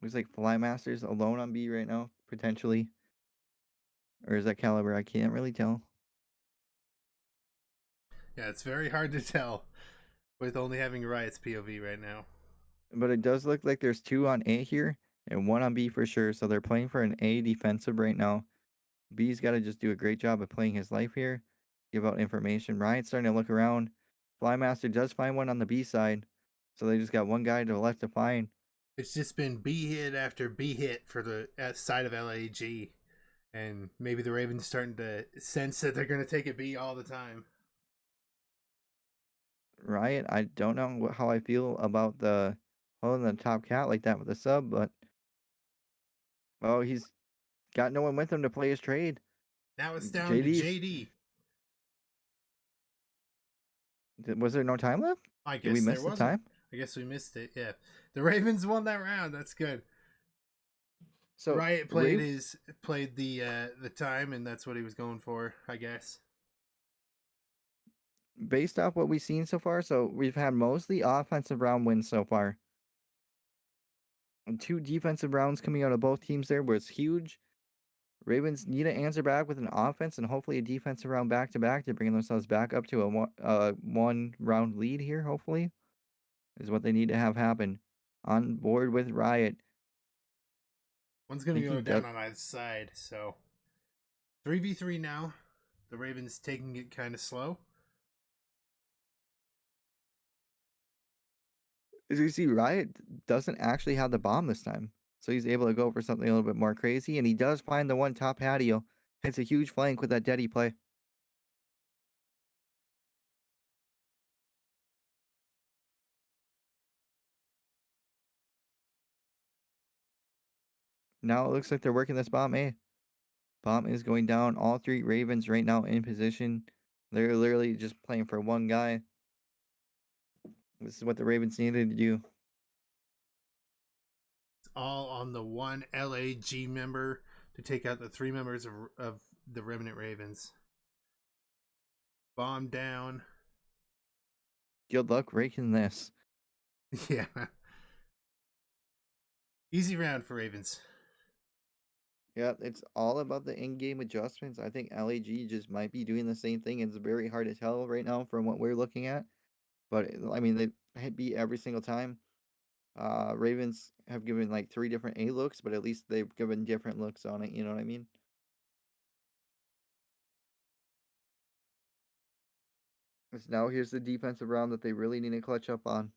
Looks like Flymaster's alone on B right now, potentially. Or is that Caliber? I can't really tell. Yeah, it's very hard to tell with only having Riot's POV right now. But it does look like there's two on A here and one on B for sure. So they're playing for an A defensive right now. B's got to just do a great job of playing his life here. Give out information. Riot's starting to look around. Flymaster does find one on the B side. So they just got one guy to the left to find. It's just been B hit after B hit for the side of LAG. And maybe the Ravens starting to sense that they're going to take a B all the time. Riot, I don't know how I feel about the holding the top cat like that with a sub, but he's got no one with him to play his trade. Now it's down to JD. Was there no time left? I guess Did we miss the time? I guess we missed it. Yeah, the Ravens won that round. That's good. So Riot played the time, and that's what he was going for, I guess. Based off what we've seen so far, so we've had mostly offensive round wins so far. And 2 defensive rounds coming out of both teams there was huge. Ravens need to answer back with an offense and hopefully a defensive round back-to-back to bring themselves back up to a one-round lead here, hopefully, is what they need to have happen. On board with Riot. One's going to go down on either side, so 3v3 now. The Ravens taking it kind of slow. As you see, Riot doesn't actually have the bomb this time. So he's able to go for something a little bit more crazy, and he does find the one top patio. Hits a huge flank with that Deddy play. Now it looks like they're working this bomb A. Bomb is going down. All three Ravens right now in position. They're literally just playing for one guy. This is what the Ravens needed to do. It's all on the one LAG member to take out the 3 members of the Remnant Ravens. Bomb down. Good luck raking this. Yeah. Easy round for Ravens. Yeah, it's all about the in-game adjustments. I think LAG just might be doing the same thing. It's very hard to tell right now from what we're looking at. But, I mean, they beat every single time. Ravens have given like 3 different A looks, but at least they've given different looks on it. You know what I mean? So now here's the defensive round that they really need to clutch up on.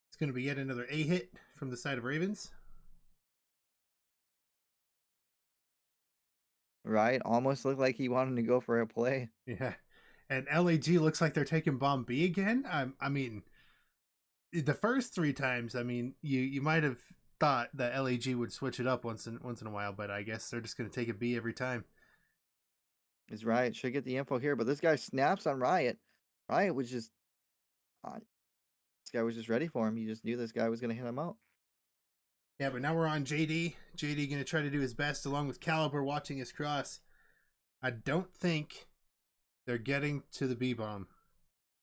It's going to be yet another A hit from the side of Ravens. Right, almost looked like he wanted to go for a play. Yeah, and LAG looks like they're taking bomb B again. I mean, the first 3 times, I mean, you might have thought that LAG would switch it up once in a while, but I guess they're just going to take a B every time. Is Riot should get the info here, but this guy snaps on Riot. Riot was just this guy was just ready for him. He just knew this guy was going to hit him out. Yeah, but now we're on JD. JD going to try to do his best along with Caliber watching his cross. I don't think they're getting to the B-bomb.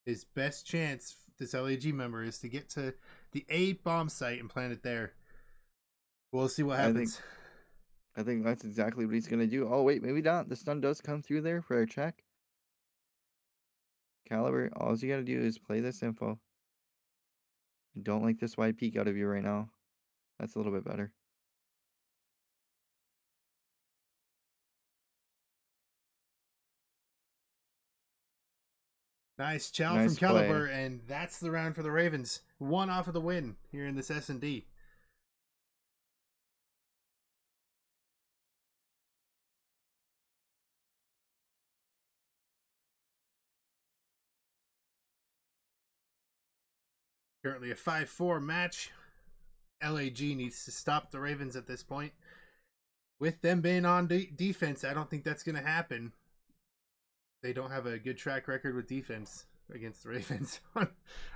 His best chance, this LAG member, is to get to the A bomb site and plant it there. We'll see what happens. I think that's exactly what he's going to do. Oh, wait, maybe not. The stun does come through there for a check. Caliber, all you got to do is play this info. I don't like this wide peek out of you right now. That's a little bit better. Nice chow from Caliber, and that's the round for the Ravens. 1 off of the win here in this S&D. Currently a 5-4 match. LAG needs to stop the Ravens at this point. With them being on defense, I don't think that's going to happen. They don't have a good track record with defense against the Ravens.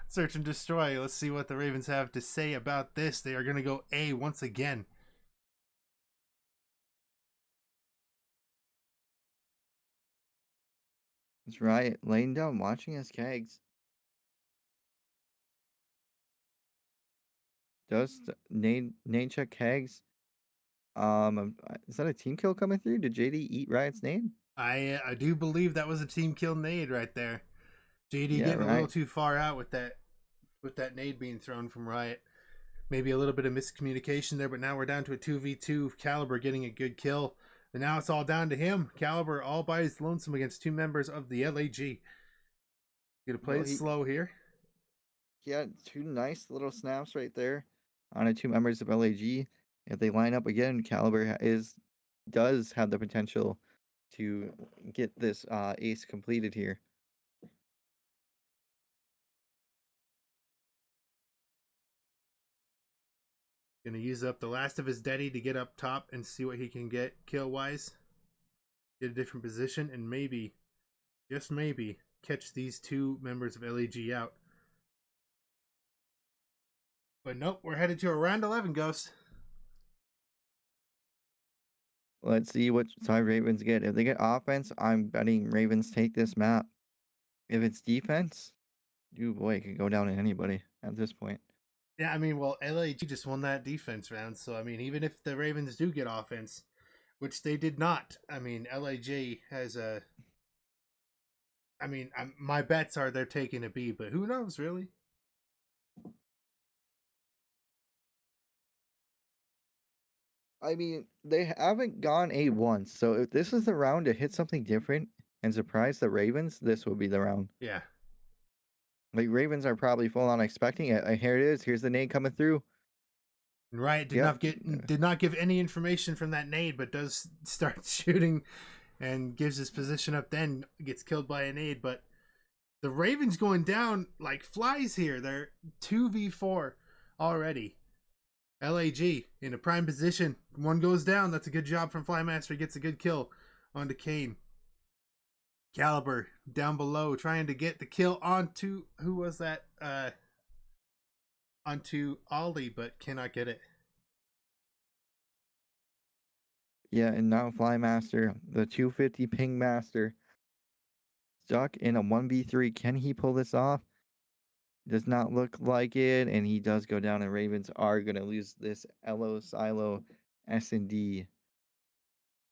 Search and destroy. Let's see what the Ravens have to say about this. They are going to go A once again. That's right. Laying down, watching his kegs. Does nade check kegs? Is that a team kill coming through? Did JD eat Riot's nade? I do believe that was a team kill nade right there. JD getting a little too far out with that nade being thrown from Riot. Maybe a little bit of miscommunication there, but now we're down to a 2v2. Caliber getting a good kill. And now it's all down to him. Caliber all by his lonesome against 2 members of the LAG. Gonna play it slow here. He had 2 nice little snaps right there on the 2 members of LAG. If they line up again, Caliber does have the potential to get this ace completed here. Gonna use up the last of his Deddy to get up top and see what he can get kill-wise. Get a different position and maybe, just maybe, catch these 2 members of LAG out. But nope, we're headed to a round 11, Ghost. Let's see what side Ravens get. If they get offense, I'm betting Ravens take this map. If it's defense, oh boy, it could go down to anybody at this point. Yeah, I mean, well, LAG just won that defense round, so I mean, even if the Ravens do get offense, which they did not, I mean, LAG has a. I mean, my bets are they're taking a B, but who knows, really? I mean, they haven't gone A once, so if this is the round to hit something different and surprise the Ravens, this will be the round. Yeah. Like, Ravens are probably full on expecting it. Here it is. Here's the nade coming through. Right. Did not give any information from that nade, but does start shooting and gives his position up, then gets killed by a nade. But the Ravens going down like flies here. They're 2v4 already. LAG in a prime position. One goes down. That's a good job from Flymaster. He gets a good kill onto Kane. Caliber down below trying to get the kill onto, who was that? Onto Ollie, but cannot get it. Yeah, and now Flymaster, the 250 ping master, stuck in a 1v3. Can he pull this off? Does not look like it, and he does go down, and Ravens are going to lose this Elo Silo S&D.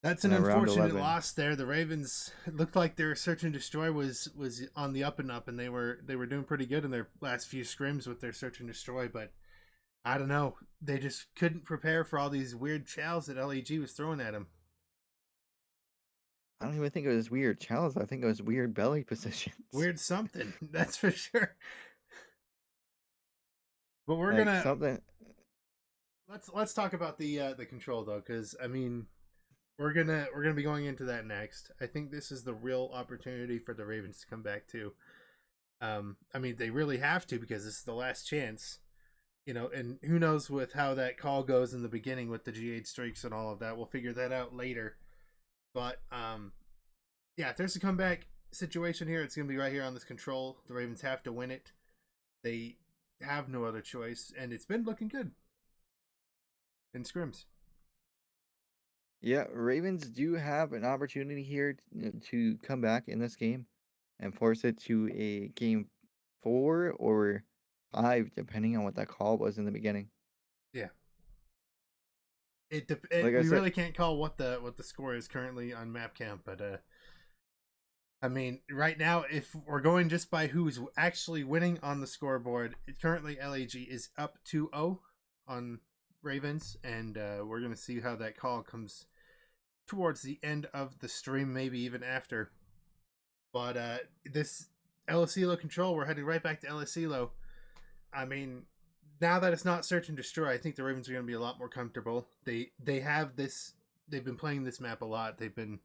That's an unfortunate loss there. The Ravens, it looked like their search and destroy was on the up and up, and they were doing pretty good in their last few scrims with their search and destroy, but I don't know. They just couldn't prepare for all these weird chows that LAG was throwing at them. I don't even think it was weird chows. I think it was weird belly positions. Weird something, that's for sure. But we're like gonna something. Let's talk about the control though, because I mean, we're gonna be going into that next. I think this is the real opportunity for the Ravens to come back too. I mean, they really have to, because this is the last chance. You know, and who knows with how that call goes in the beginning with the G8 streaks and all of that. We'll figure that out later. But, yeah, if there's a comeback situation here, it's going to be right here on this control. The Ravens have to win it. They have no other choice, and it's been looking good in scrims. Yeah, Ravens do have an opportunity here to come back in this game and force it to a game 4 or 5, depending on what that call was in the beginning. Yeah. We really can't call what the score is currently on MapCamp, but I mean, right now, if we're going just by who's actually winning on the scoreboard, currently LAG is up 2-0 on Ravens, and we're gonna see how that call comes towards the end of the stream, maybe even after. But this LSELO control, we're headed right back to LSELO. I mean, now that it's not search and destroy, I think the Ravens are going to be a lot more comfortable. They have this. They've been playing this map a lot. They've been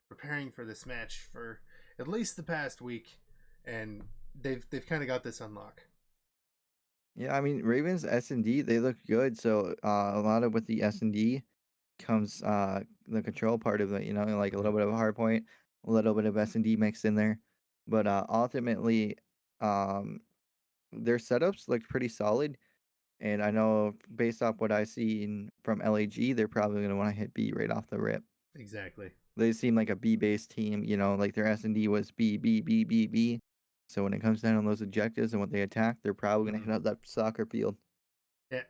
preparing for this match for at least the past week, and they've kind of got this unlock. Yeah, I mean, Ravens S&D, they look good. So a lot of with the S&D comes the control part of it. You know, like a little bit of a hard point, a little bit of S&D mixed in there, but ultimately, their setups look pretty solid, and I know based off what I see from LAG, they're probably going to want to hit B right off the rip. Exactly. They seem like a B-based team, you know, like their S&D was B, B, B, B, B. So when it comes down on those objectives and what they attack, they're probably going to hit up that soccer field. Yeah,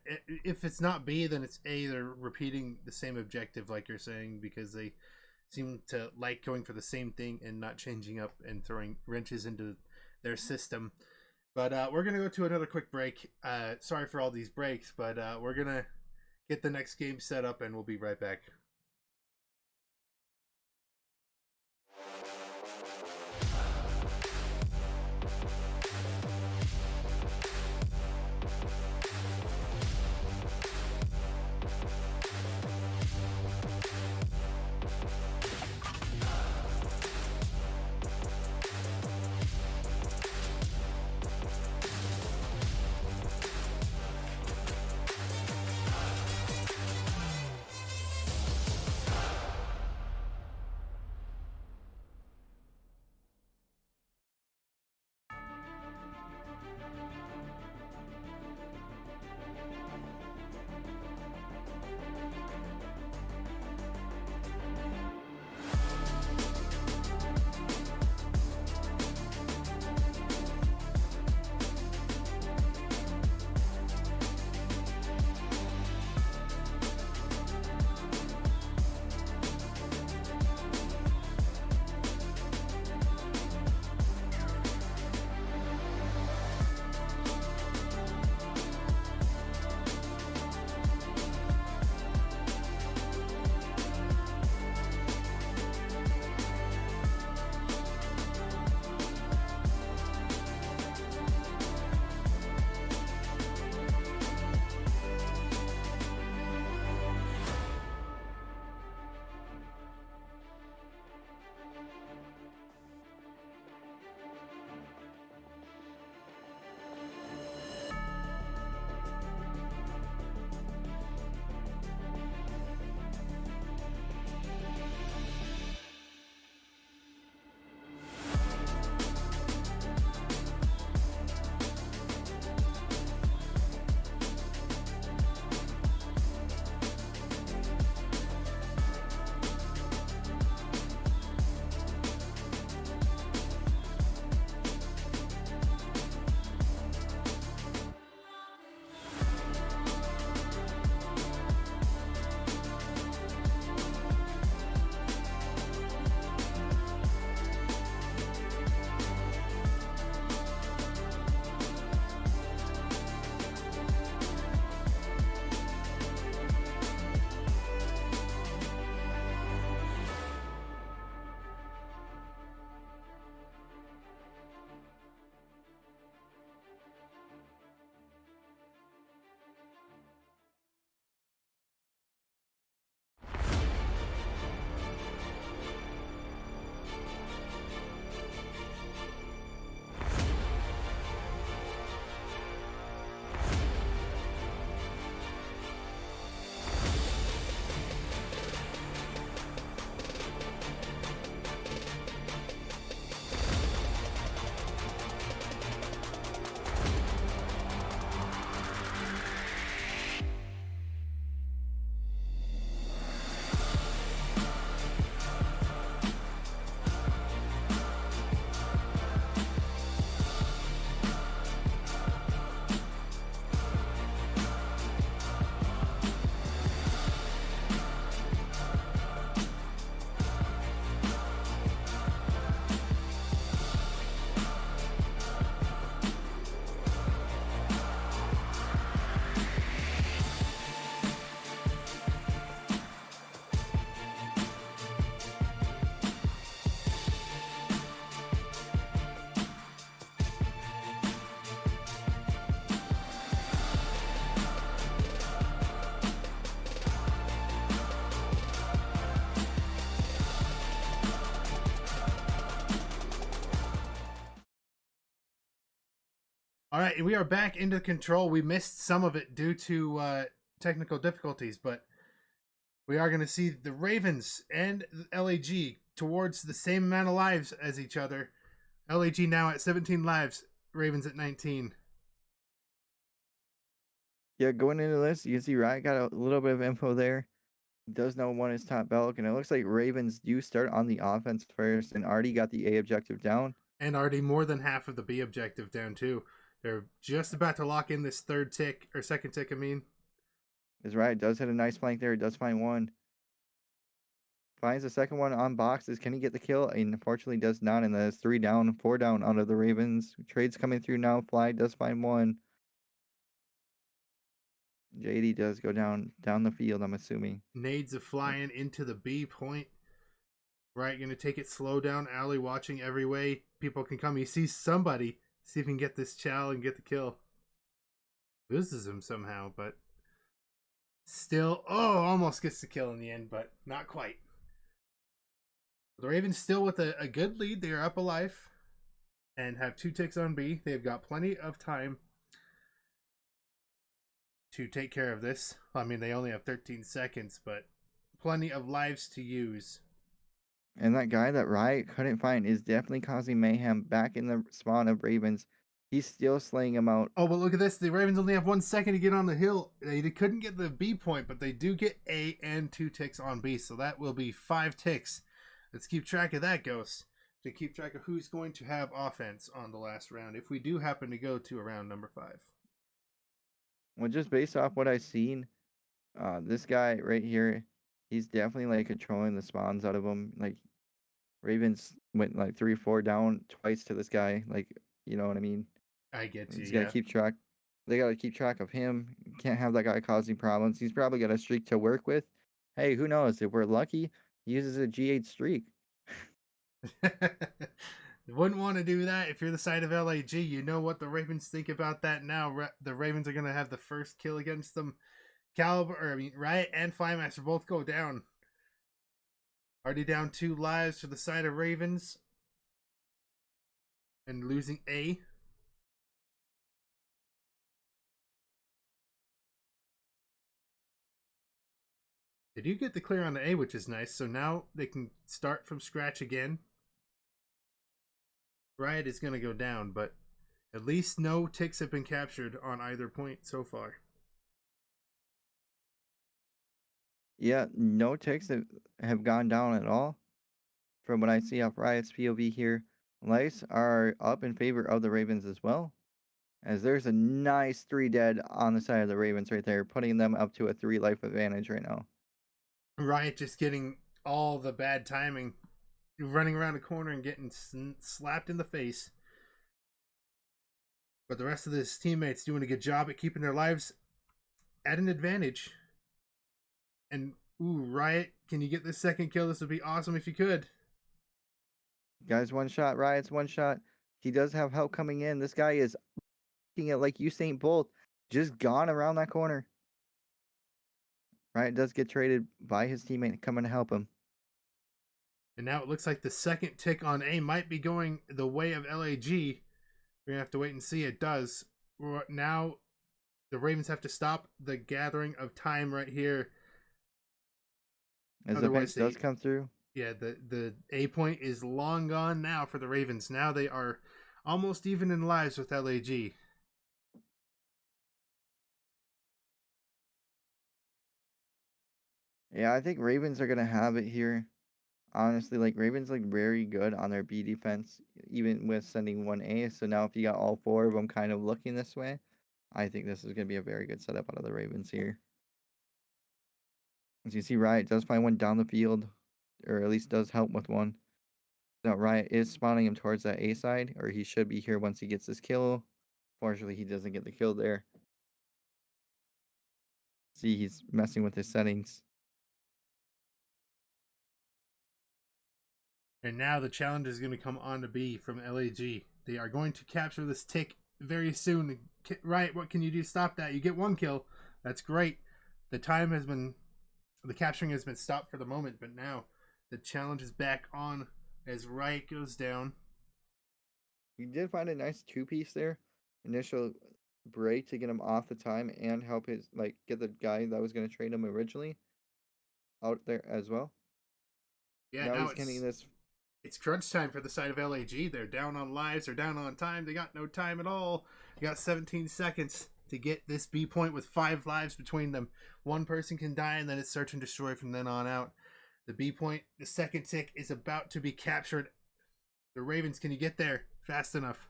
if it's not B, then it's A. They're repeating the same objective, like you're saying, because they seem to like going for the same thing and not changing up and throwing wrenches into their system. But we're going to go to another quick break. Sorry for all these breaks, but we're going to get the next game set up, and we'll be right back. All right, we are back into control. We missed some of it due to technical difficulties, but we are going to see the Ravens and LAG towards the same amount of lives as each other. LAG now at 17 lives, Ravens at 19. Yeah, going into this, you can see Riot got a little bit of info there. He does know one is top Belk, and it looks like Ravens do start on the offense first, and already got the A objective down. And already more than half of the B objective down, too. They're just about to lock in this second tick, I mean. Is Riot does hit a nice flank there. He does find one. Finds the second one on boxes. Can he get the kill? And unfortunately does not, and that's 3 down, 4 down under the Ravens. Trades coming through now. Fly does find one. JD does go down the field, I'm assuming. Nades are flying into the B point. Right, going to take it slow down. Alley watching every way people can come. He sees somebody. See if he can get this chow and get the kill. Loses him somehow, but still, almost gets the kill in the end, but not quite. The Ravens still with a good lead. They are up a life and have 2 ticks on B. They've got plenty of time to take care of this. I mean, they only have 13 seconds, but plenty of lives to use. And that guy that Riot couldn't find is definitely causing mayhem back in the spawn of Ravens. He's still slaying him out. Oh, but look at this. The Ravens only have 1 second to get on the hill. They couldn't get the B point, but they do get A and 2 ticks on B. So that will be 5 ticks. Let's keep track of that, Ghost, to keep track of who's going to have offense on the last round, if we do happen to go to round number 5. Well, just based off what I've seen, this guy right here, he's definitely like controlling the spawns out of him. Like, Ravens went like 3-4 down twice to this guy. Like, you know what I mean? I get you. He's got to keep track. They got to keep track of him. Can't have that guy causing problems. He's probably got a streak to work with. Hey, who knows? If we're lucky, he uses a G8 streak. Wouldn't want to do that if you're the side of LAG. You know what the Ravens think about that now. The Ravens are going to have the first kill against them. Riot and Flymaster both go down. Already down 2 lives for the side of Ravens. And losing A. They do get the clear on the A, which is nice. So now they can start from scratch again. Riot is going to go down, but at least no ticks have been captured on either point so far. Yeah, no ticks have gone down at all. From what I see off Riot's POV here, lives are up in favor of the Ravens as well. As there's a nice 3 dead on the side of the Ravens right there, putting them up to a 3 life advantage right now. Riot just getting all the bad timing, running around a corner and getting slapped in the face. But the rest of his teammates doing a good job at keeping their lives at an advantage. And, Riot, can you get this second kill? This would be awesome if you could. Guys, 1 shot. Riot's 1 shot. He does have help coming in. This guy is looking at like Usain Bolt, just gone around that corner. Riot does get traded by his teammate coming to help him. And now it looks like the second tick on A might be going the way of LAG. We're going to have to wait and see. It does. Now the Ravens have to stop the gathering of time right here. As the pinch does come through. Yeah, the A point is long gone now for the Ravens. Now they are almost even in lives with LAG. Yeah, I think Ravens are going to have it here. Honestly, like, Ravens look very good on their B defense, even with sending 1A. So now if you got all 4 of them kind of looking this way, I think this is going to be a very good setup out of the Ravens here. As you see, Riot does find one down the field, or at least does help with one. Now, Riot is spawning him towards that A side, or he should be here once he gets his kill. Fortunately, he doesn't get the kill there. See, he's messing with his settings. And now the challenge is going to come on to B from LAG. They are going to capture this tick very soon. Riot, what can you do to stop that? You get 1 kill. That's great. The capturing has been stopped for the moment, but now the challenge is back on as Riot goes down. You did find a nice 2-piece there. initial break to get him off the time and help his get the guy that was going to trade him originally out there as well. Yeah, now he's getting this. It's crunch time for the side of LAG. They're down on lives. They're down on time. They got no time at all. They got 17 seconds to get this B point with 5 lives between them. One person can die, and then it's search and destroy from then on out. The B point, the second tick, is about to be captured. The Ravens, can you get there fast enough?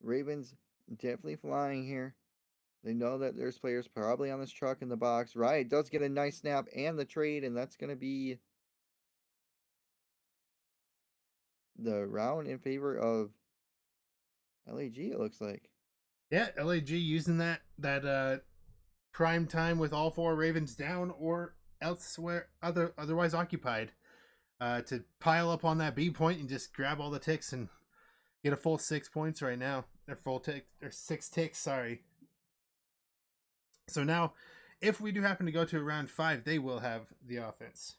Ravens definitely flying here. They know that there's players probably on this truck in the box. Riot does get a nice snap and the trade, and that's going to be the round in favor of LAG, it looks like. Yeah, LAG using that prime time with all 4 Ravens down or elsewhere otherwise occupied to pile up on that B point and just grab all the ticks and get a full 6 points right now. Or 6 ticks, sorry. So now, if we do happen to go to round 5, they will have the offense.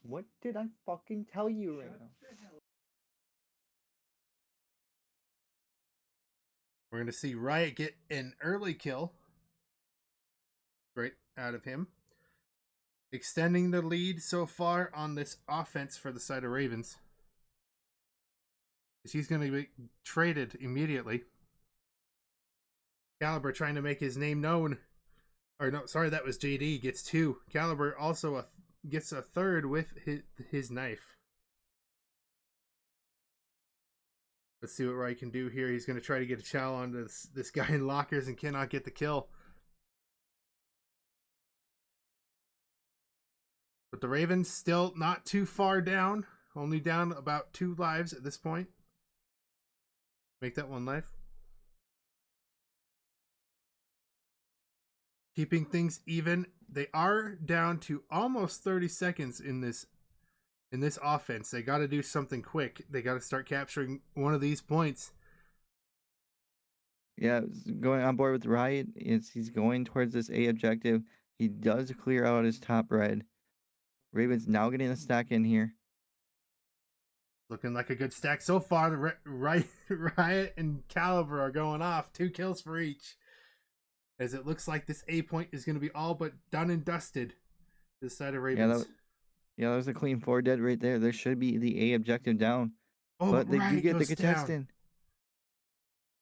What did I fucking tell you right now? We're going to see Riot get an early kill. Right out of him. Extending the lead so far on this offense for the side of Ravens. He's going to be traded immediately. Caliber trying to make his name known. Or no, sorry, that was JD. Gets 2. Caliber also gets a 3rd with his knife. Let's see what Riot can do here. He's going to try to get a chow on this guy in lockers and cannot get the kill. But the Ravens still not too far down. Only down about 2 lives at this point. Make that 1 life. Keeping things even. They are down to almost 30 seconds in this offense. They got to do something quick. They got to start capturing one of these points. Yeah, going on board with Riot. He's going towards this A objective. He does clear out his top red. Ravens now getting the stack in here. Looking like a good stack so far. The Riot and Caliber are going off. 2 kills for each. As it looks like this A point is going to be all but done and dusted. This side of Ravens. Yeah, that was a clean 4 dead right there. There should be the A objective down. Oh, but they do get the contestant. Down.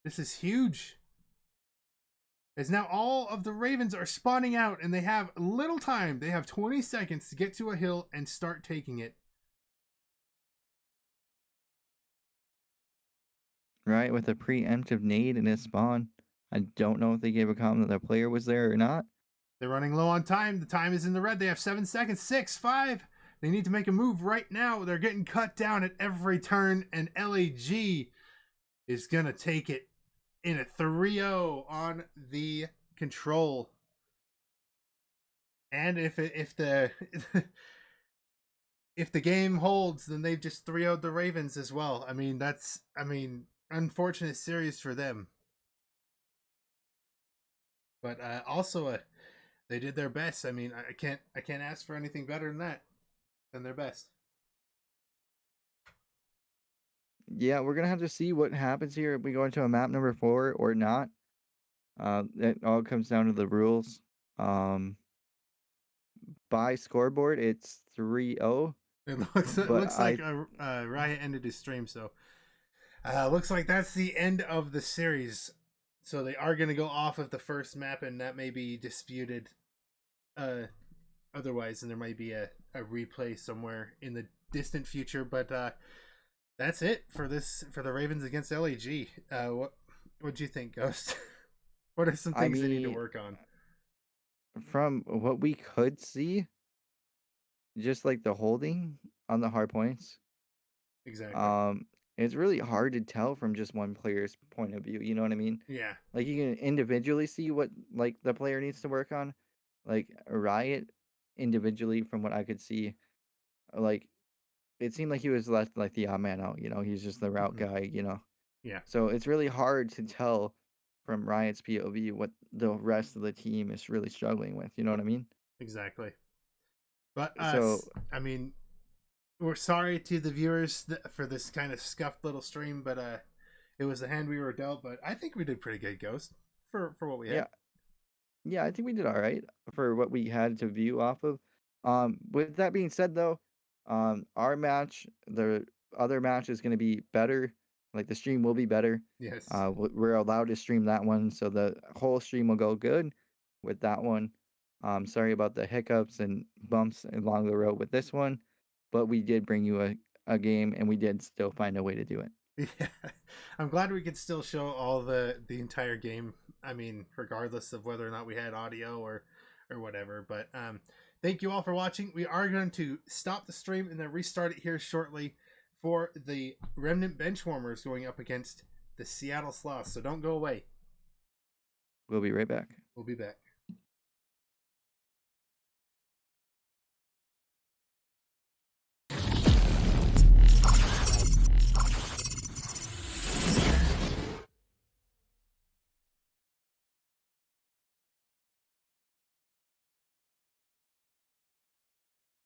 This is huge. As now all of the Ravens are spawning out and they have little time. They have 20 seconds to get to a hill and start taking it. Right, with a preemptive nade in his spawn. I don't know if they gave a comment that the player was there or not. They're running low on time. The time is in the red. They have 7 seconds. 6, 5. They need to make a move right now. They're getting cut down at every turn, and LAG is going to take it in a 3-0 on the control. And if the if the game holds, then they've just 3-0'd the Ravens as well. I mean, unfortunate series for them. But also they did their best. I mean, I can't ask for anything better than their best. Yeah, we're gonna have to see what happens here if we go into a map number 4 or not. It all comes down to the rules. By scoreboard, it's 3-0. It looks like Riot ended his stream, so looks like that's the end of the series. So they are going to go off of the first map, and that may be disputed otherwise, and there might be a replay somewhere in the distant future. But that's it for the Ravens against LAG. What do you think, Ghost? What are some things they need to work on? From what we could see, just like the holding on the hard points. Exactly. It's really hard to tell from just one player's point of view. You know what I mean? Yeah. Like you can individually see what like the player needs to work on. Like Riot individually, from what I could see, like it seemed like he was left like the odd man out. You know, he's just the route guy. You know. Yeah. So it's really hard to tell from Riot's POV what the rest of the team is really struggling with. You know what I mean? Exactly. But so I mean, we're sorry to the viewers for this kind of scuffed little stream, but it was the hand we were dealt. But I think we did pretty good, Ghost, for what we had. Yeah, I think we did all right for what we had to view off of. With that being said, though, our match, the other match is going to be better. Like the stream will be better. Yes. We're allowed to stream that one, so the whole stream will go good with that one. Sorry about the hiccups and bumps along the road with this one, but we did bring you a game, and we did still find a way to do it. Yeah, I'm glad we could still show all the entire game. I mean, regardless of whether or not we had audio or whatever. But thank you all for watching. We are going to stop the stream and then restart it here shortly for the Remnant Benchwarmers going up against the Seattle Sloths. So don't go away. We'll be right back. We'll be back.